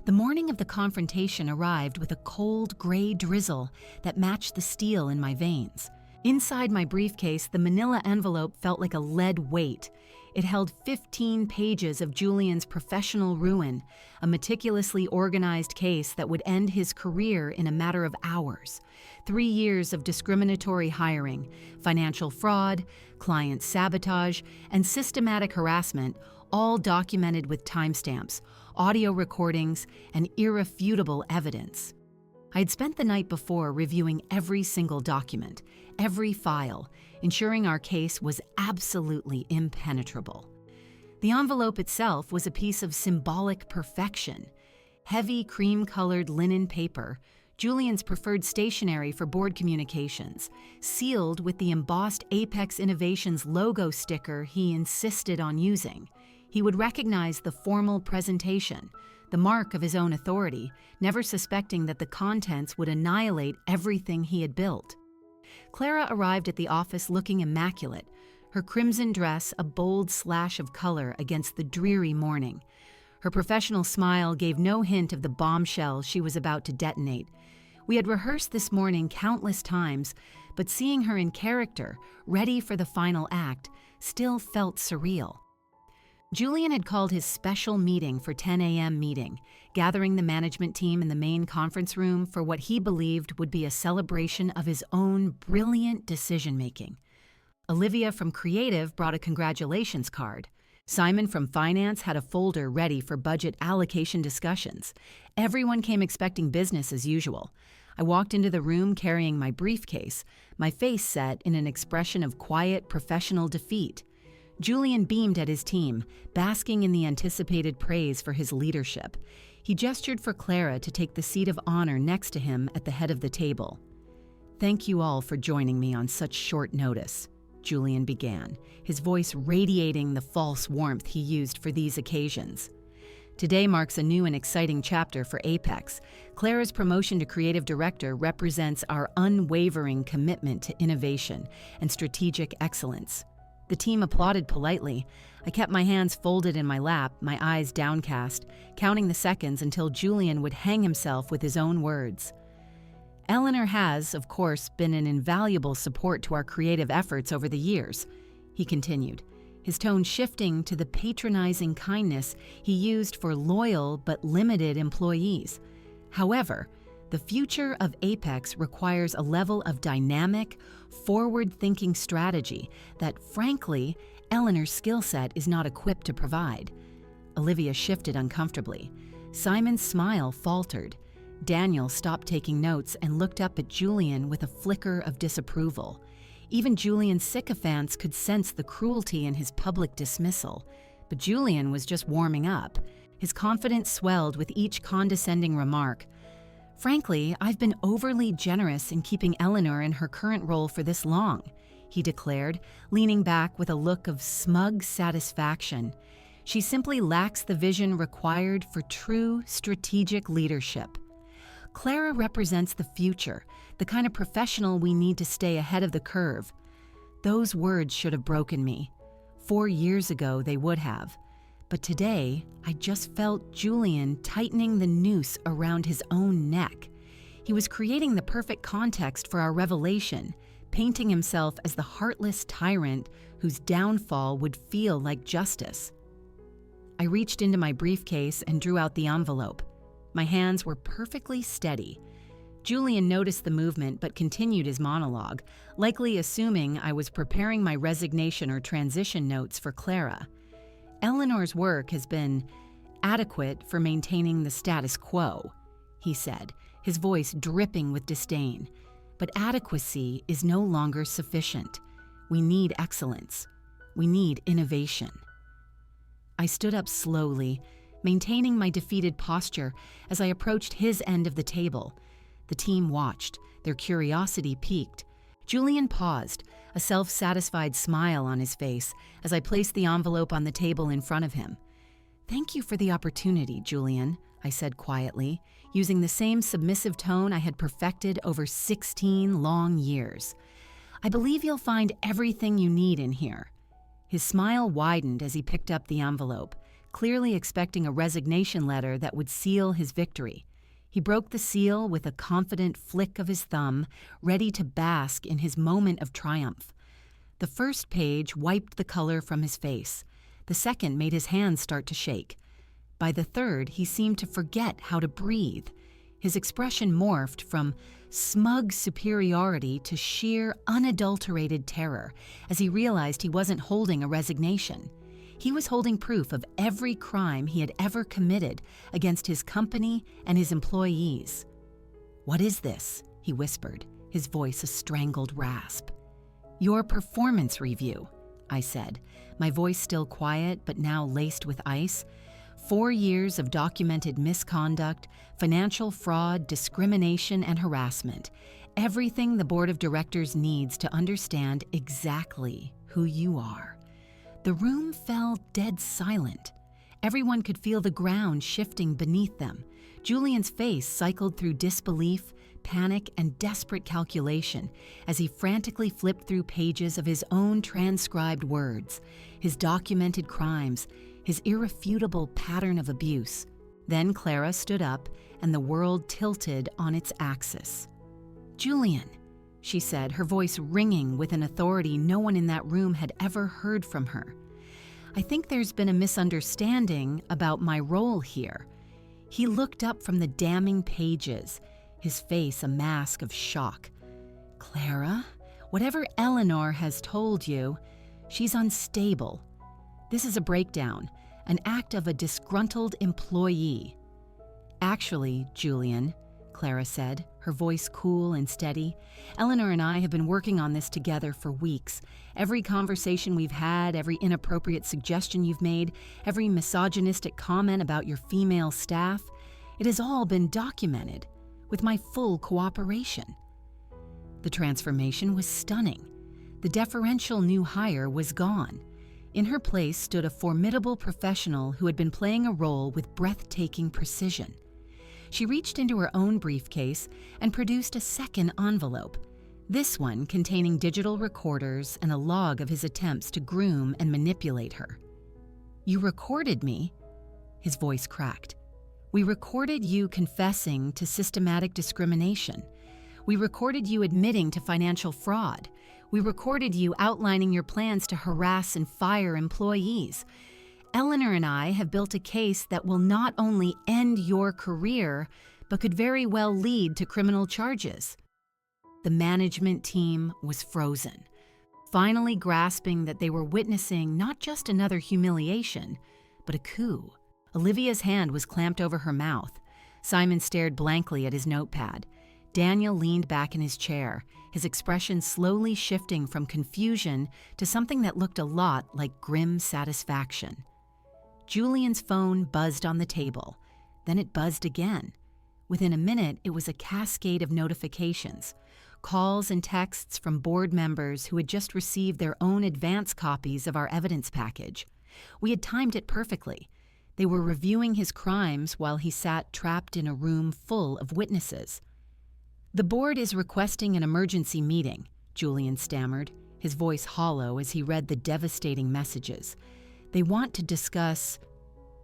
The morning of the confrontation arrived with a cold, gray drizzle that matched the steel in my veins. Inside my briefcase, the manila envelope felt like a lead weight. It held 15 pages of Julian's professional ruin, a meticulously organized case that would end his career in a matter of hours. 3 years of discriminatory hiring, financial fraud, client sabotage, and systematic harassment, all documented with timestamps, audio recordings, and irrefutable evidence. I had spent the night before reviewing every single document, every file, ensuring our case was absolutely impenetrable. The envelope itself was a piece of symbolic perfection. Heavy cream-colored linen paper, Julian's preferred stationery for board communications, sealed with the embossed Apex Innovations logo sticker he insisted on using. He would recognize the formal presentation, the mark of his own authority, never suspecting that the contents would annihilate everything he had built. Clara arrived at the office looking immaculate, her crimson dress a bold slash of color against the dreary morning. Her professional smile gave no hint of the bombshell she was about to detonate. We had rehearsed this morning countless times, but seeing her in character, ready for the final act, still felt surreal. Julian had called his special meeting for 10 a.m. meeting, gathering the management team in the main conference room for what he believed would be a celebration of his own brilliant decision-making. Olivia from Creative brought a congratulations card. Simon from Finance had a folder ready for budget allocation discussions. Everyone came expecting business as usual. I walked into the room carrying my briefcase, my face set in an expression of quiet, professional defeat. Julian beamed at his team, basking in the anticipated praise for his leadership. He gestured for Clara to take the seat of honor next to him at the head of the table. "Thank you all for joining me on such short notice," Julian began, his voice radiating the false warmth he used for these occasions. "Today marks a new and exciting chapter for Apex. Clara's promotion to creative director represents our unwavering commitment to innovation and strategic excellence." The team applauded politely. I kept my hands folded in my lap, my eyes downcast, counting the seconds until Julian would hang himself with his own words. "Eleanor has, of course, been an invaluable support to our creative efforts over the years," he continued, his tone shifting to the patronizing kindness he used for loyal but limited employees. "However, The future of Apex requires a level of dynamic, forward-thinking strategy that, frankly, Eleanor's skill set is not equipped to provide. Olivia shifted uncomfortably. Simon's smile faltered. Daniel stopped taking notes and looked up at Julian with a flicker of disapproval. Even Julian's sycophants could sense the cruelty in his public dismissal. But Julian was just warming up. His confidence swelled with each condescending remark. "Frankly, I've been overly generous in keeping Eleanor in her current role for this long," he declared, leaning back with a look of smug satisfaction. "She simply lacks the vision required for true strategic leadership. Clara represents the future, the kind of professional we need to stay ahead of the curve." Those words should have broken me. 4 years ago, they would have. But today, I just felt Julian tightening the noose around his own neck. He was creating the perfect context for our revelation, painting himself as the heartless tyrant whose downfall would feel like justice. I reached into my briefcase and drew out the envelope. My hands were perfectly steady. Julian noticed the movement but continued his monologue, likely assuming I was preparing my resignation or transition notes for Clara. "Eleanor's work has been adequate for maintaining the status quo," he said, his voice dripping with disdain. "But adequacy is no longer sufficient. We need excellence. We need innovation." I stood up slowly, maintaining my defeated posture as I approached his end of the table. The team watched, their curiosity piqued. Julian paused, a self-satisfied smile on his face as I placed the envelope on the table in front of him. "Thank you for the opportunity, Julian," I said quietly, using the same submissive tone I had perfected over 16 long years. "I believe you'll find everything you need in here." His smile widened as he picked up the envelope, clearly expecting a resignation letter that would seal his victory. He broke the seal with a confident flick of his thumb, ready to bask in his moment of triumph. The first page wiped the color from his face. The second made his hands start to shake. By the third, he seemed to forget how to breathe. His expression morphed from smug superiority to sheer, unadulterated terror as he realized he wasn't holding a resignation. He was holding proof of every crime he had ever committed against his company and his employees. "What is this?" he whispered, his voice a strangled rasp. "Your performance review," I said, my voice still quiet but now laced with ice. 4 years of documented misconduct, financial fraud, discrimination, and harassment. Everything the board of directors needs to understand exactly who you are. The room fell dead silent. Everyone could feel the ground shifting beneath them. Julian's face cycled through disbelief, panic, and desperate calculation as he frantically flipped through pages of his own transcribed words, his documented crimes, his irrefutable pattern of abuse. Then Clara stood up, and the world tilted on its axis. "Julian," she said, her voice ringing with an authority no one in that room had ever heard from her. "I think there's been a misunderstanding about my role here." He looked up from the damning pages, his face a mask of shock. "Clara, whatever Eleanor has told you, she's unstable. This is a breakdown, an act of a disgruntled employee." "Actually, Julian," Clara said, her voice cool and steady, "Eleanor and I have been working on this together for weeks. Every conversation we've had, every inappropriate suggestion you've made, every misogynistic comment about your female staff, it has all been documented, with my full cooperation." The transformation was stunning. The deferential new hire was gone. In her place stood a formidable professional who had been playing a role with breathtaking precision. She reached into her own briefcase and produced a second envelope, this one containing digital recorders and a log of his attempts to groom and manipulate her. "You recorded me?" His voice cracked. "We recorded you confessing to systematic discrimination. We recorded you admitting to financial fraud. We recorded you outlining your plans to harass and fire employees. Eleanor and I have built a case that will not only end your career, but could very well lead to criminal charges. The management team was frozen, finally grasping that they were witnessing not just another humiliation, but a coup. Olivia's hand was clamped over her mouth. Simon stared blankly at his notepad. Daniel leaned back in his chair, his expression slowly shifting from confusion to something that looked a lot like grim satisfaction. Julian's phone buzzed on the table. Then it buzzed again. Within a minute, it was a cascade of notifications, calls and texts from board members who had just received their own advance copies of our evidence package. We had timed it perfectly. They were reviewing his crimes while he sat trapped in a room full of witnesses. "The board is requesting an emergency meeting," Julian stammered, his voice hollow as he read the devastating messages. "They want to discuss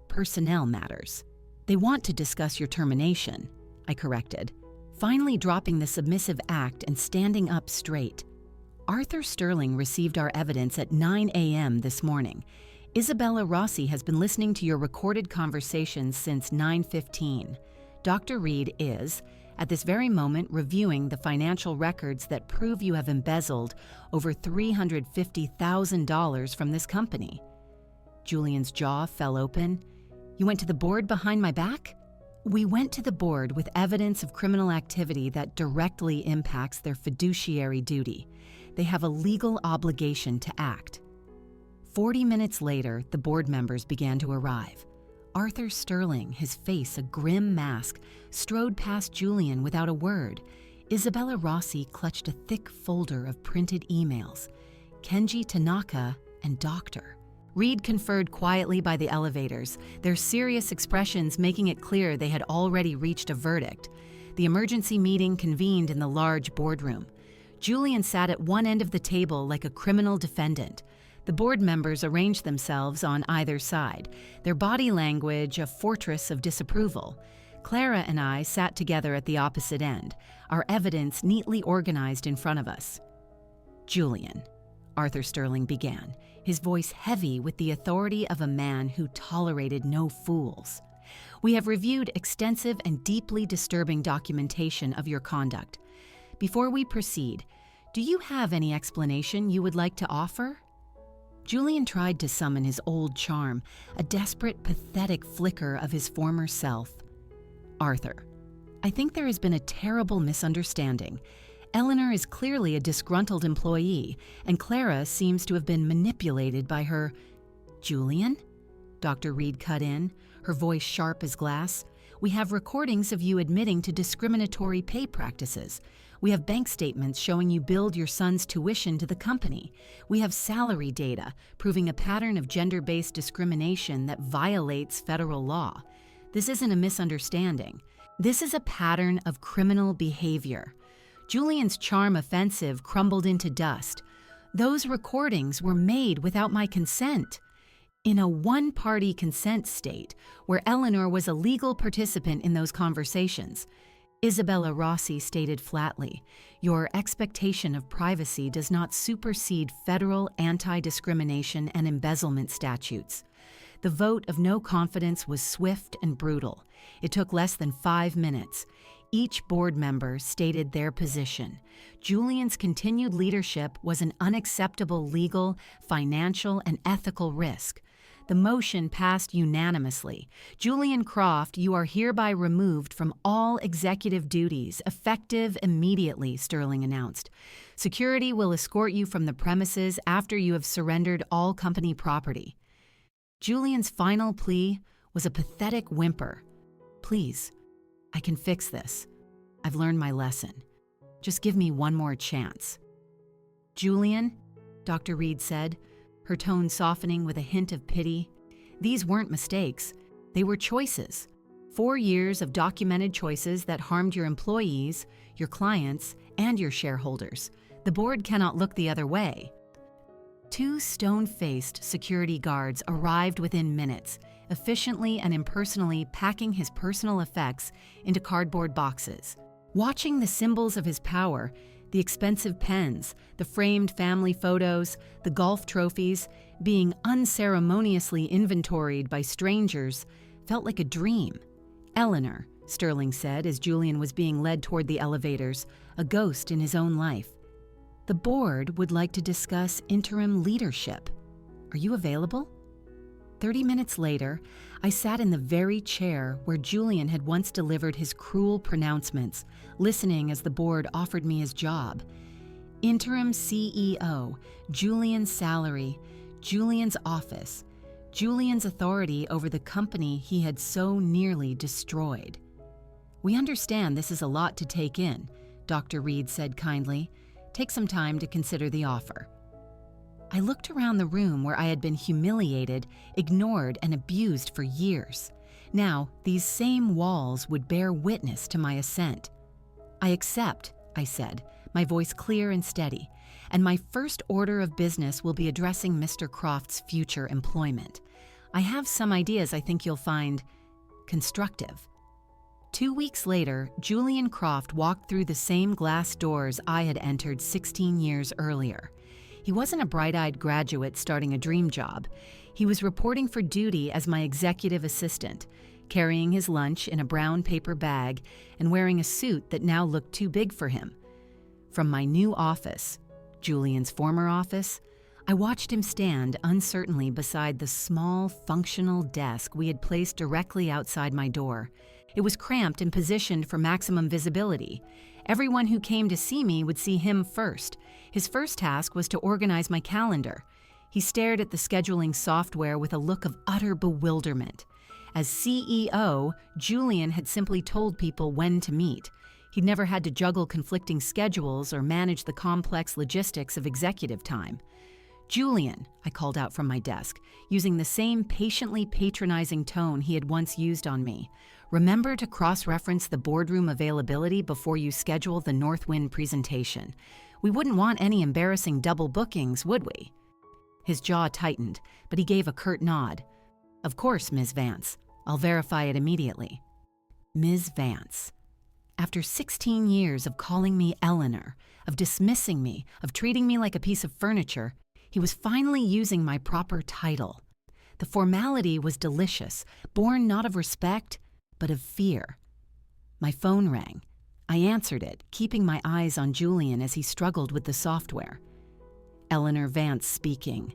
personnel matters." "They want to discuss your termination," I corrected, finally dropping the submissive act and standing up straight. "Arthur Sterling received our evidence at 9 a.m. this morning. Isabella Rossi has been listening to your recorded conversations since 9:15. Dr. Reed is, at this very moment, reviewing the financial records that prove you have embezzled over $350,000 from this company." Julian's jaw fell open. "You went to the board behind my back?" "We went to the board with evidence of criminal activity that directly impacts their fiduciary duty. They have a legal obligation to act." 40 minutes later, the board members began to arrive. Arthur Sterling, his face a grim mask, strode past Julian without a word. Isabella Rossi clutched a thick folder of printed emails. Kenji Tanaka and Dr. Reed conferred quietly by the elevators, their serious expressions making it clear they had already reached a verdict. The emergency meeting convened in the large boardroom. Julian sat at one end of the table like a criminal defendant. The board members arranged themselves on either side, their body language a fortress of disapproval. Clara and I sat together at the opposite end, our evidence neatly organized in front of us. "Julian," Arthur Sterling began, his voice heavy with the authority of a man who tolerated no fools. "We have reviewed extensive and deeply disturbing documentation of your conduct. Before we proceed, do you have any explanation you would like to offer?" Julian tried to summon his old charm, a desperate, pathetic flicker of his former self. "Arthur, I think there has been a terrible misunderstanding. Eleanor is clearly a disgruntled employee, and Clara seems to have been manipulated by her—" "Julian?" Dr. Reed cut in, her voice sharp as glass. "We have recordings of you admitting to discriminatory pay practices. We have bank statements showing you billed your son's tuition to the company. We have salary data proving a pattern of gender-based discrimination that violates federal law. This isn't a misunderstanding. This is a pattern of criminal behavior." Julian's charm offensive crumbled into dust. "Those recordings were made without my consent. In a one-party consent state where Eleanor was a legal participant in those conversations." Isabella Rossi stated flatly, "Your expectation of privacy does not supersede federal anti-discrimination and embezzlement statutes." The vote of no confidence was swift and brutal. It took less than 5 minutes. Each board member stated their position. Julian's continued leadership was an unacceptable legal, financial, and ethical risk. The motion passed unanimously. "Julian Croft, you are hereby removed from all executive duties, effective immediately," Sterling announced. "Security will escort you from the premises after you have surrendered all company property." Julian's final plea was a pathetic whimper. "Please, I can fix this. I've learned my lesson. Just give me one more chance." "Julian," Dr. Reed said, her tone softening with a hint of pity, "these weren't mistakes. They were choices. 4 years of documented choices that harmed your employees, your clients, and your shareholders. The board cannot look the other way." 2 stone-faced security guards arrived within minutes, efficiently and impersonally packing his personal effects into cardboard boxes. Watching the symbols of his power, the expensive pens, the framed family photos, the golf trophies, being unceremoniously inventoried by strangers, felt like a dream. Eleanor, Sterling said as Julian was being led toward the elevators, a ghost in his own life. "The board would like to discuss interim leadership. Are you available?" 30 minutes later, I sat in the very chair where Julian had once delivered his cruel pronouncements, listening as the board offered me his job. Interim CEO, Julian's salary, Julian's office, Julian's authority over the company he had so nearly destroyed. "We understand this is a lot to take in," Dr. Reed said kindly. "Take some time to consider the offer." I looked around the room where I had been humiliated, ignored, and abused for years. Now, these same walls would bear witness to my assent. "I accept," I said, my voice clear and steady, "and my first order of business will be addressing Mr. Croft's future employment. I have some ideas I think you'll find constructive." 2 weeks later, Julian Croft walked through the same glass doors I had entered 16 years earlier. He wasn't a bright-eyed graduate starting a dream job. He was reporting for duty as my executive assistant, carrying his lunch in a brown paper bag and wearing a suit that now looked too big for him. From my new office, Julian's former office, I watched him stand uncertainly beside the small, functional desk we had placed directly outside my door. It was cramped and positioned for maximum visibility. Everyone who came to see me would see him first. His first task was to organize my calendar. He stared at the scheduling software with a look of utter bewilderment. As CEO, Julian had simply told people when to meet. He'd never had to juggle conflicting schedules or manage the complex logistics of executive time. "Julian," I called out from my desk, using the same patiently patronizing tone he had once used on me. "Remember to cross-reference the boardroom availability before you schedule the Northwind presentation. We wouldn't want any embarrassing double bookings, would we?" His jaw tightened, but he gave a curt nod. "Of course, Ms. Vance. I'll verify it immediately." Ms. Vance. After 16 years of calling me Eleanor, of dismissing me, of treating me like a piece of furniture, he was finally using my proper title. The formality was delicious, born not of respect, but of fear. My phone rang. I answered it, keeping my eyes on Julian as he struggled with the software. Eleanor Vance speaking.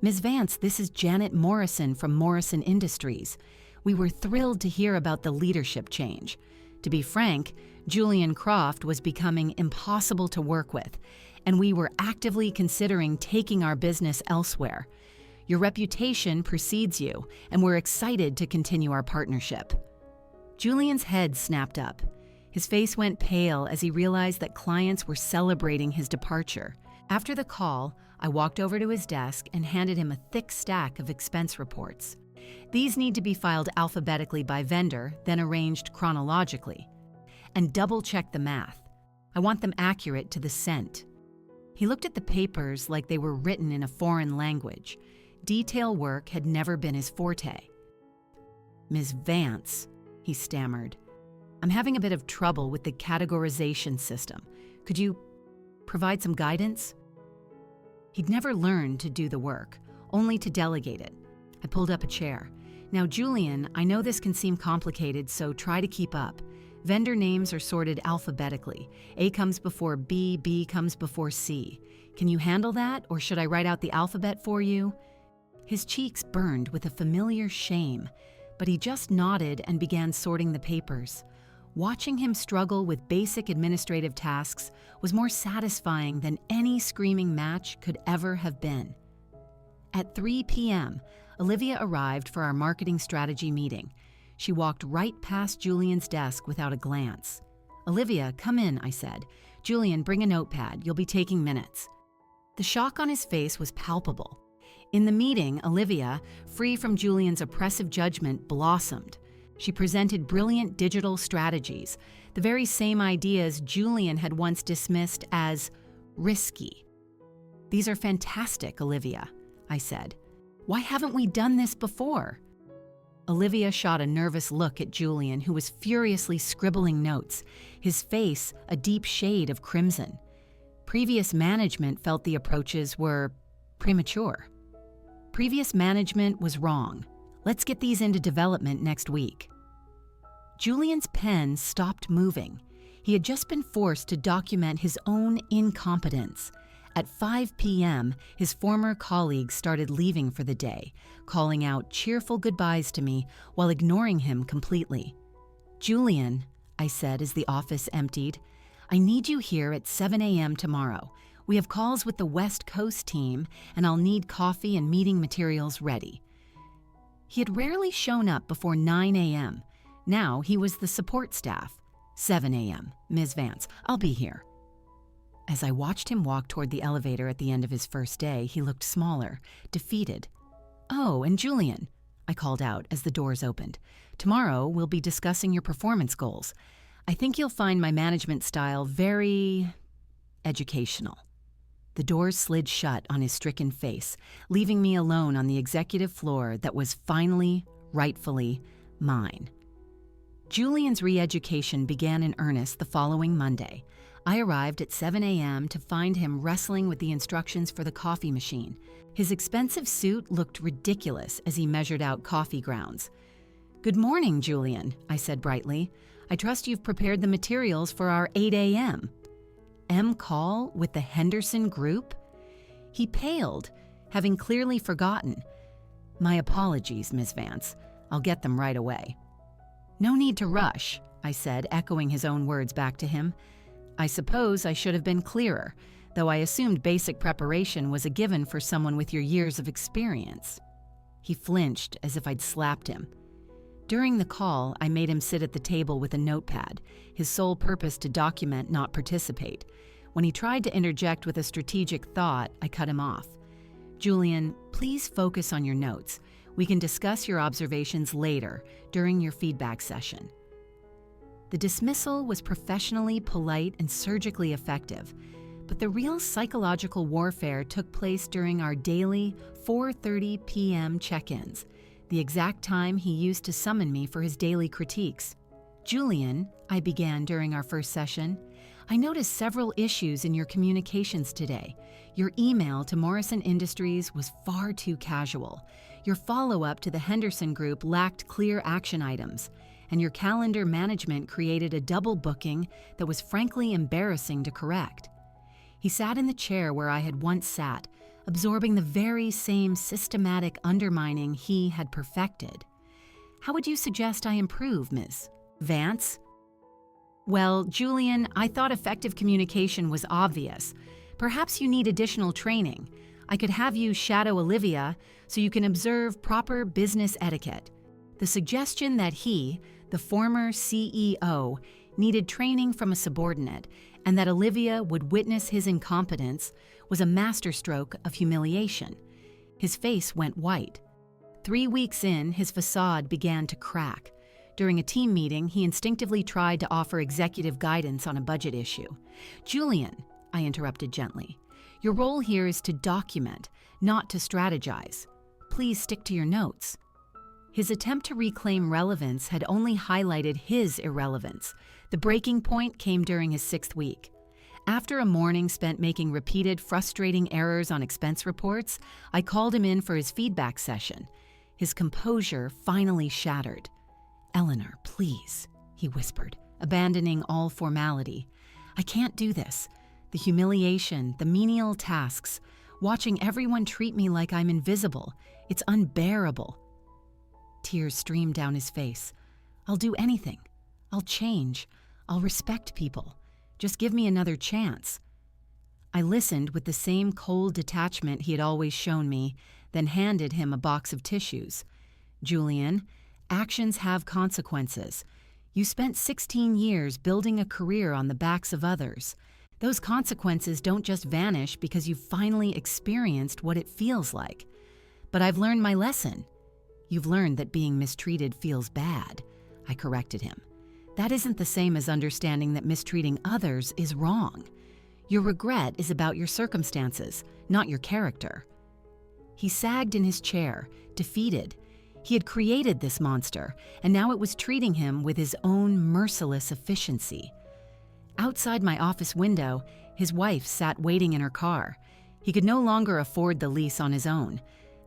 "Ms. Vance, this is Janet Morrison from Morrison Industries. We were thrilled to hear about the leadership change. To be frank, Julian Croft was becoming impossible to work with, and we were actively considering taking our business elsewhere. Your reputation precedes you, and we're excited to continue our partnership." Julian's head snapped up. His face went pale as he realized that clients were celebrating his departure. After the call, I walked over to his desk and handed him a thick stack of expense reports. "These need to be filed alphabetically by vendor, then arranged chronologically. And double-check the math. I want them accurate to the cent." He looked at the papers like they were written in a foreign language. Detail work had never been his forte. "Ms. Vance," he stammered, "I'm having a bit of trouble with the categorization system. Could you provide some guidance?" He'd never learned to do the work, only to delegate it. I pulled up a chair. "Now, Julian, I know this can seem complicated, so try to keep up. Vendor names are sorted alphabetically. A comes before B, B comes before C. Can you handle that, or should I write out the alphabet for you?" His cheeks burned with a familiar shame, but he just nodded and began sorting the papers. Watching him struggle with basic administrative tasks was more satisfying than any screaming match could ever have been. At 3 p.m., Olivia arrived for our marketing strategy meeting. She walked right past Julian's desk without a glance. "Olivia, come in," I said. "Julian, bring a notepad. You'll be taking minutes." The shock on his face was palpable. In the meeting, Olivia, free from Julian's oppressive judgment, blossomed. She presented brilliant digital strategies, the very same ideas Julian had once dismissed as risky. "These are fantastic, Olivia," I said. "Why haven't we done this before?" Olivia shot a nervous look at Julian, who was furiously scribbling notes, his face a deep shade of crimson. Previous management felt the approaches were premature. Previous management was wrong. Let's get these into development next week. Julian's pen stopped moving. He had just been forced to document his own incompetence. At 5 p.m., his former colleagues started leaving for the day, calling out cheerful goodbyes to me while ignoring him completely. "Julian," I said as the office emptied, "I need you here at 7 a.m. tomorrow. We have calls with the West Coast team, and I'll need coffee and meeting materials ready." He had rarely shown up before 9 a.m. Now he was the support staff. 7 a.m., Ms. Vance, I'll be here. As I watched him walk toward the elevator at the end of his first day, he looked smaller, defeated. "Oh, and Julian," I called out as the doors opened. "Tomorrow we'll be discussing your performance goals. I think you'll find my management style very educational." The doors slid shut on his stricken face, leaving me alone on the executive floor that was finally, rightfully, mine. Julian's re-education began in earnest the following Monday. I arrived at 7 a.m. to find him wrestling with the instructions for the coffee machine. His expensive suit looked ridiculous as he measured out coffee grounds. "Good morning, Julian," I said brightly. "I trust you've prepared the materials for our 8 a.m. Call with the Henderson Group?" He paled, having clearly forgotten. "My apologies, Ms. Vance. I'll get them right away." "No need to rush," I said, echoing his own words back to him. I suppose I should have been clearer, though I assumed basic preparation was a given for someone with your years of experience. He flinched as if I'd slapped him. During the call, I made him sit at the table with a notepad, his sole purpose to document, not participate. When he tried to interject with a strategic thought, I cut him off. "Julian, please focus on your notes. We can discuss your observations later, during your feedback session." The dismissal was professionally polite and surgically effective, but the real psychological warfare took place during our daily 4:30 p.m. check-ins, the exact time he used to summon me for his daily critiques. "Julian," I began during our first session, "I noticed several issues in your communications today. Your email to Morrison Industries was far too casual. Your follow-up to the Henderson Group lacked clear action items, and your calendar management created a double booking that was frankly embarrassing to correct." He sat in the chair where I had once sat, absorbing the very same systematic undermining he had perfected. "How would you suggest I improve, Ms. Vance?" "Well, Julian, I thought effective communication was obvious. Perhaps you need additional training. I could have you shadow Olivia so you can observe proper business etiquette. The suggestion that he, the former CEO, needed training from a subordinate and that Olivia would witness his incompetence was a masterstroke of humiliation." His face went white. 3 weeks in, his facade began to crack. During a team meeting, he instinctively tried to offer executive guidance on a budget issue. "Julian," I interrupted gently, "your role here is to document, not to strategize. Please stick to your notes." His attempt to reclaim relevance had only highlighted his irrelevance. The breaking point came during his 6th week. After a morning spent making repeated, frustrating errors on expense reports, I called him in for his feedback session. His composure finally shattered. "Eleanor, please," he whispered, abandoning all formality. "I can't do this. The humiliation, the menial tasks, watching everyone treat me like I'm invisible. It's unbearable." Tears streamed down his face. "I'll do anything. I'll change. I'll respect people. Just give me another chance." I listened with the same cold detachment he had always shown me, then handed him a box of tissues. "Julian, actions have consequences. You spent 16 years building a career on the backs of others. Those consequences don't just vanish because you've finally experienced what it feels like. But I've learned my lesson." "You've learned that being mistreated feels bad," I corrected him. "That isn't the same as understanding that mistreating others is wrong. Your regret is about your circumstances, not your character." He sagged in his chair, defeated. He had created this monster, and now it was treating him with his own merciless efficiency. Outside my office window, his wife sat waiting in her car. He could no longer afford the lease on his own.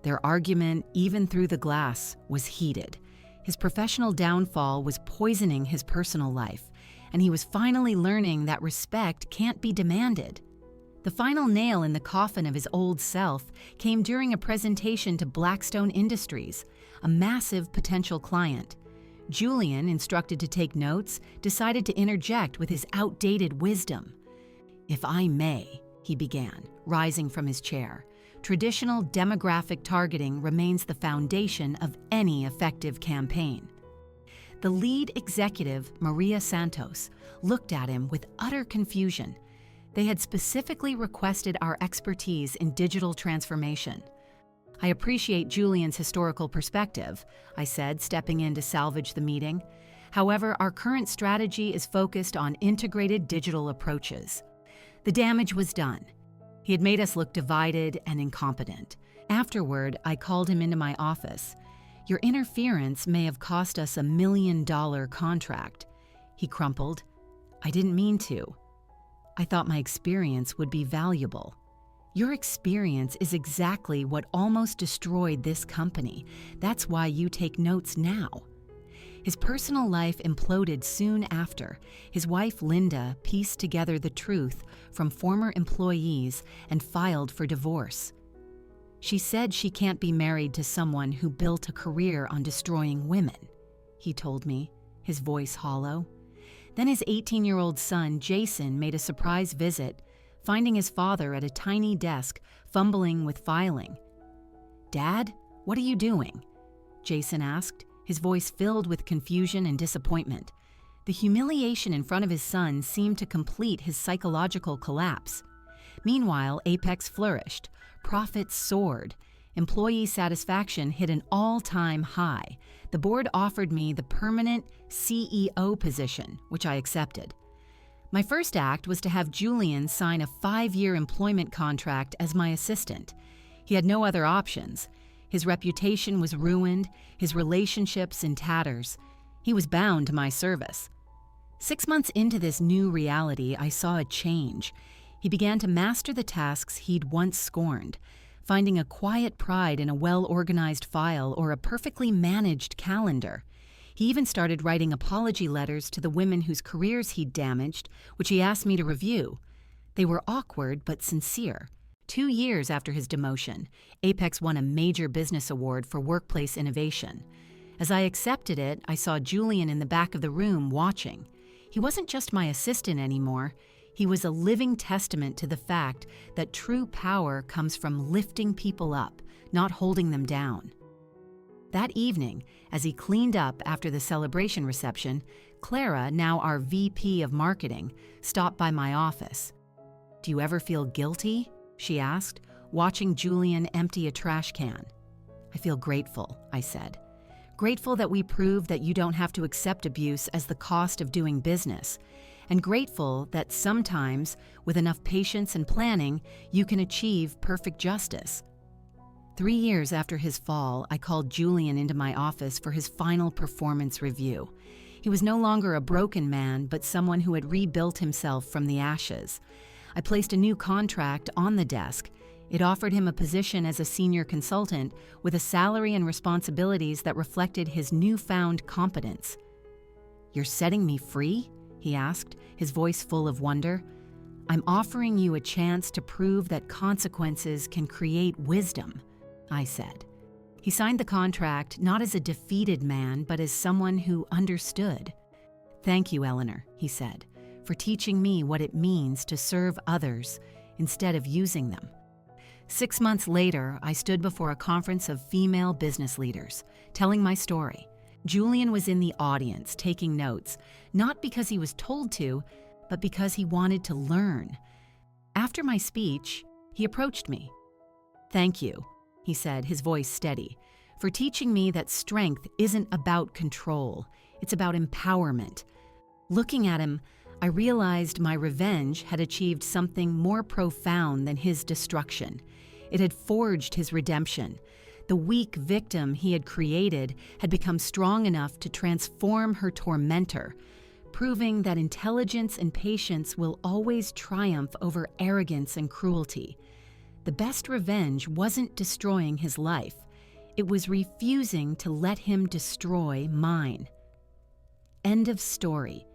Their argument, even through the glass, was heated. His professional downfall was poisoning his personal life, and he was finally learning that respect can't be demanded. The final nail in the coffin of his old self came during a presentation to Blackstone Industries, a massive potential client. Julian, instructed to take notes, decided to interject with his outdated wisdom. "If I may," he began, rising from his chair, "traditional demographic targeting remains the foundation of any effective campaign." The lead executive, Maria Santos, looked at him with utter confusion. They had specifically requested our expertise in digital transformation. "I appreciate Julian's historical perspective," I said, stepping in to salvage the meeting. "However, our current strategy is focused on integrated digital approaches." The damage was done. He had made us look divided and incompetent. Afterward, I called him into my office. "Your interference may have cost us $1 million contract." He crumpled. "I didn't mean to. I thought my experience would be valuable." "Your experience is exactly what almost destroyed this company. That's why you take notes now." His personal life imploded soon after. His wife, Linda, pieced together the truth from former employees and filed for divorce. "She said she can't be married to someone who built a career on destroying women," he told me, his voice hollow. Then his 18-year-old son, Jason, made a surprise visit, finding his father at a tiny desk, fumbling with filing. "Dad, what are you doing?" Jason asked, his voice filled with confusion and disappointment. The humiliation in front of his son seemed to complete his psychological collapse. Meanwhile, Apex flourished. Profits soared. Employee satisfaction hit an all-time high. The board offered me the permanent CEO position, which I accepted. My first act was to have Julian sign a 5-year employment contract as my assistant. He had no other options. His reputation was ruined, his relationships in tatters. He was bound to my service. 6 months into this new reality, I saw a change. He began to master the tasks he'd once scorned, finding a quiet pride in a well-organized file or a perfectly managed calendar. He even started writing apology letters to the women whose careers he'd damaged, which he asked me to review. They were awkward but sincere. 2 years after his demotion, Apex won a major business award for workplace innovation. As I accepted it, I saw Julian in the back of the room watching. He wasn't just my assistant anymore. He was a living testament to the fact that true power comes from lifting people up, not holding them down. That evening, as he cleaned up after the celebration reception, Clara, now our VP of marketing, stopped by my office. "Do you ever feel guilty?" she asked, watching Julian empty a trash can. "I feel grateful," I said. "Grateful that we proved that you don't have to accept abuse as the cost of doing business. And grateful that sometimes, with enough patience and planning, you can achieve perfect justice." 3 years after his fall, I called Julian into my office for his final performance review. He was no longer a broken man, but someone who had rebuilt himself from the ashes. I placed a new contract on the desk. It offered him a position as a senior consultant with a salary and responsibilities that reflected his newfound competence. "You're setting me free?" he asked, his voice full of wonder. "I'm offering you a chance to prove that consequences can create wisdom," I said. He signed the contract not as a defeated man, but as someone who understood. "Thank you, Eleanor," he said, "for teaching me what it means to serve others instead of using them." 6 months later, I stood before a conference of female business leaders, telling my story. Julian was in the audience, taking notes, not because he was told to, but because he wanted to learn. After my speech, he approached me. "Thank you," he said, his voice steady, "for teaching me that strength isn't about control, it's about empowerment." Looking at him, I realized my revenge had achieved something more profound than his destruction. It had forged his redemption. The weak victim he had created had become strong enough to transform her tormentor, proving that intelligence and patience will always triumph over arrogance and cruelty. The best revenge wasn't destroying his life. It was refusing to let him destroy mine. End of story.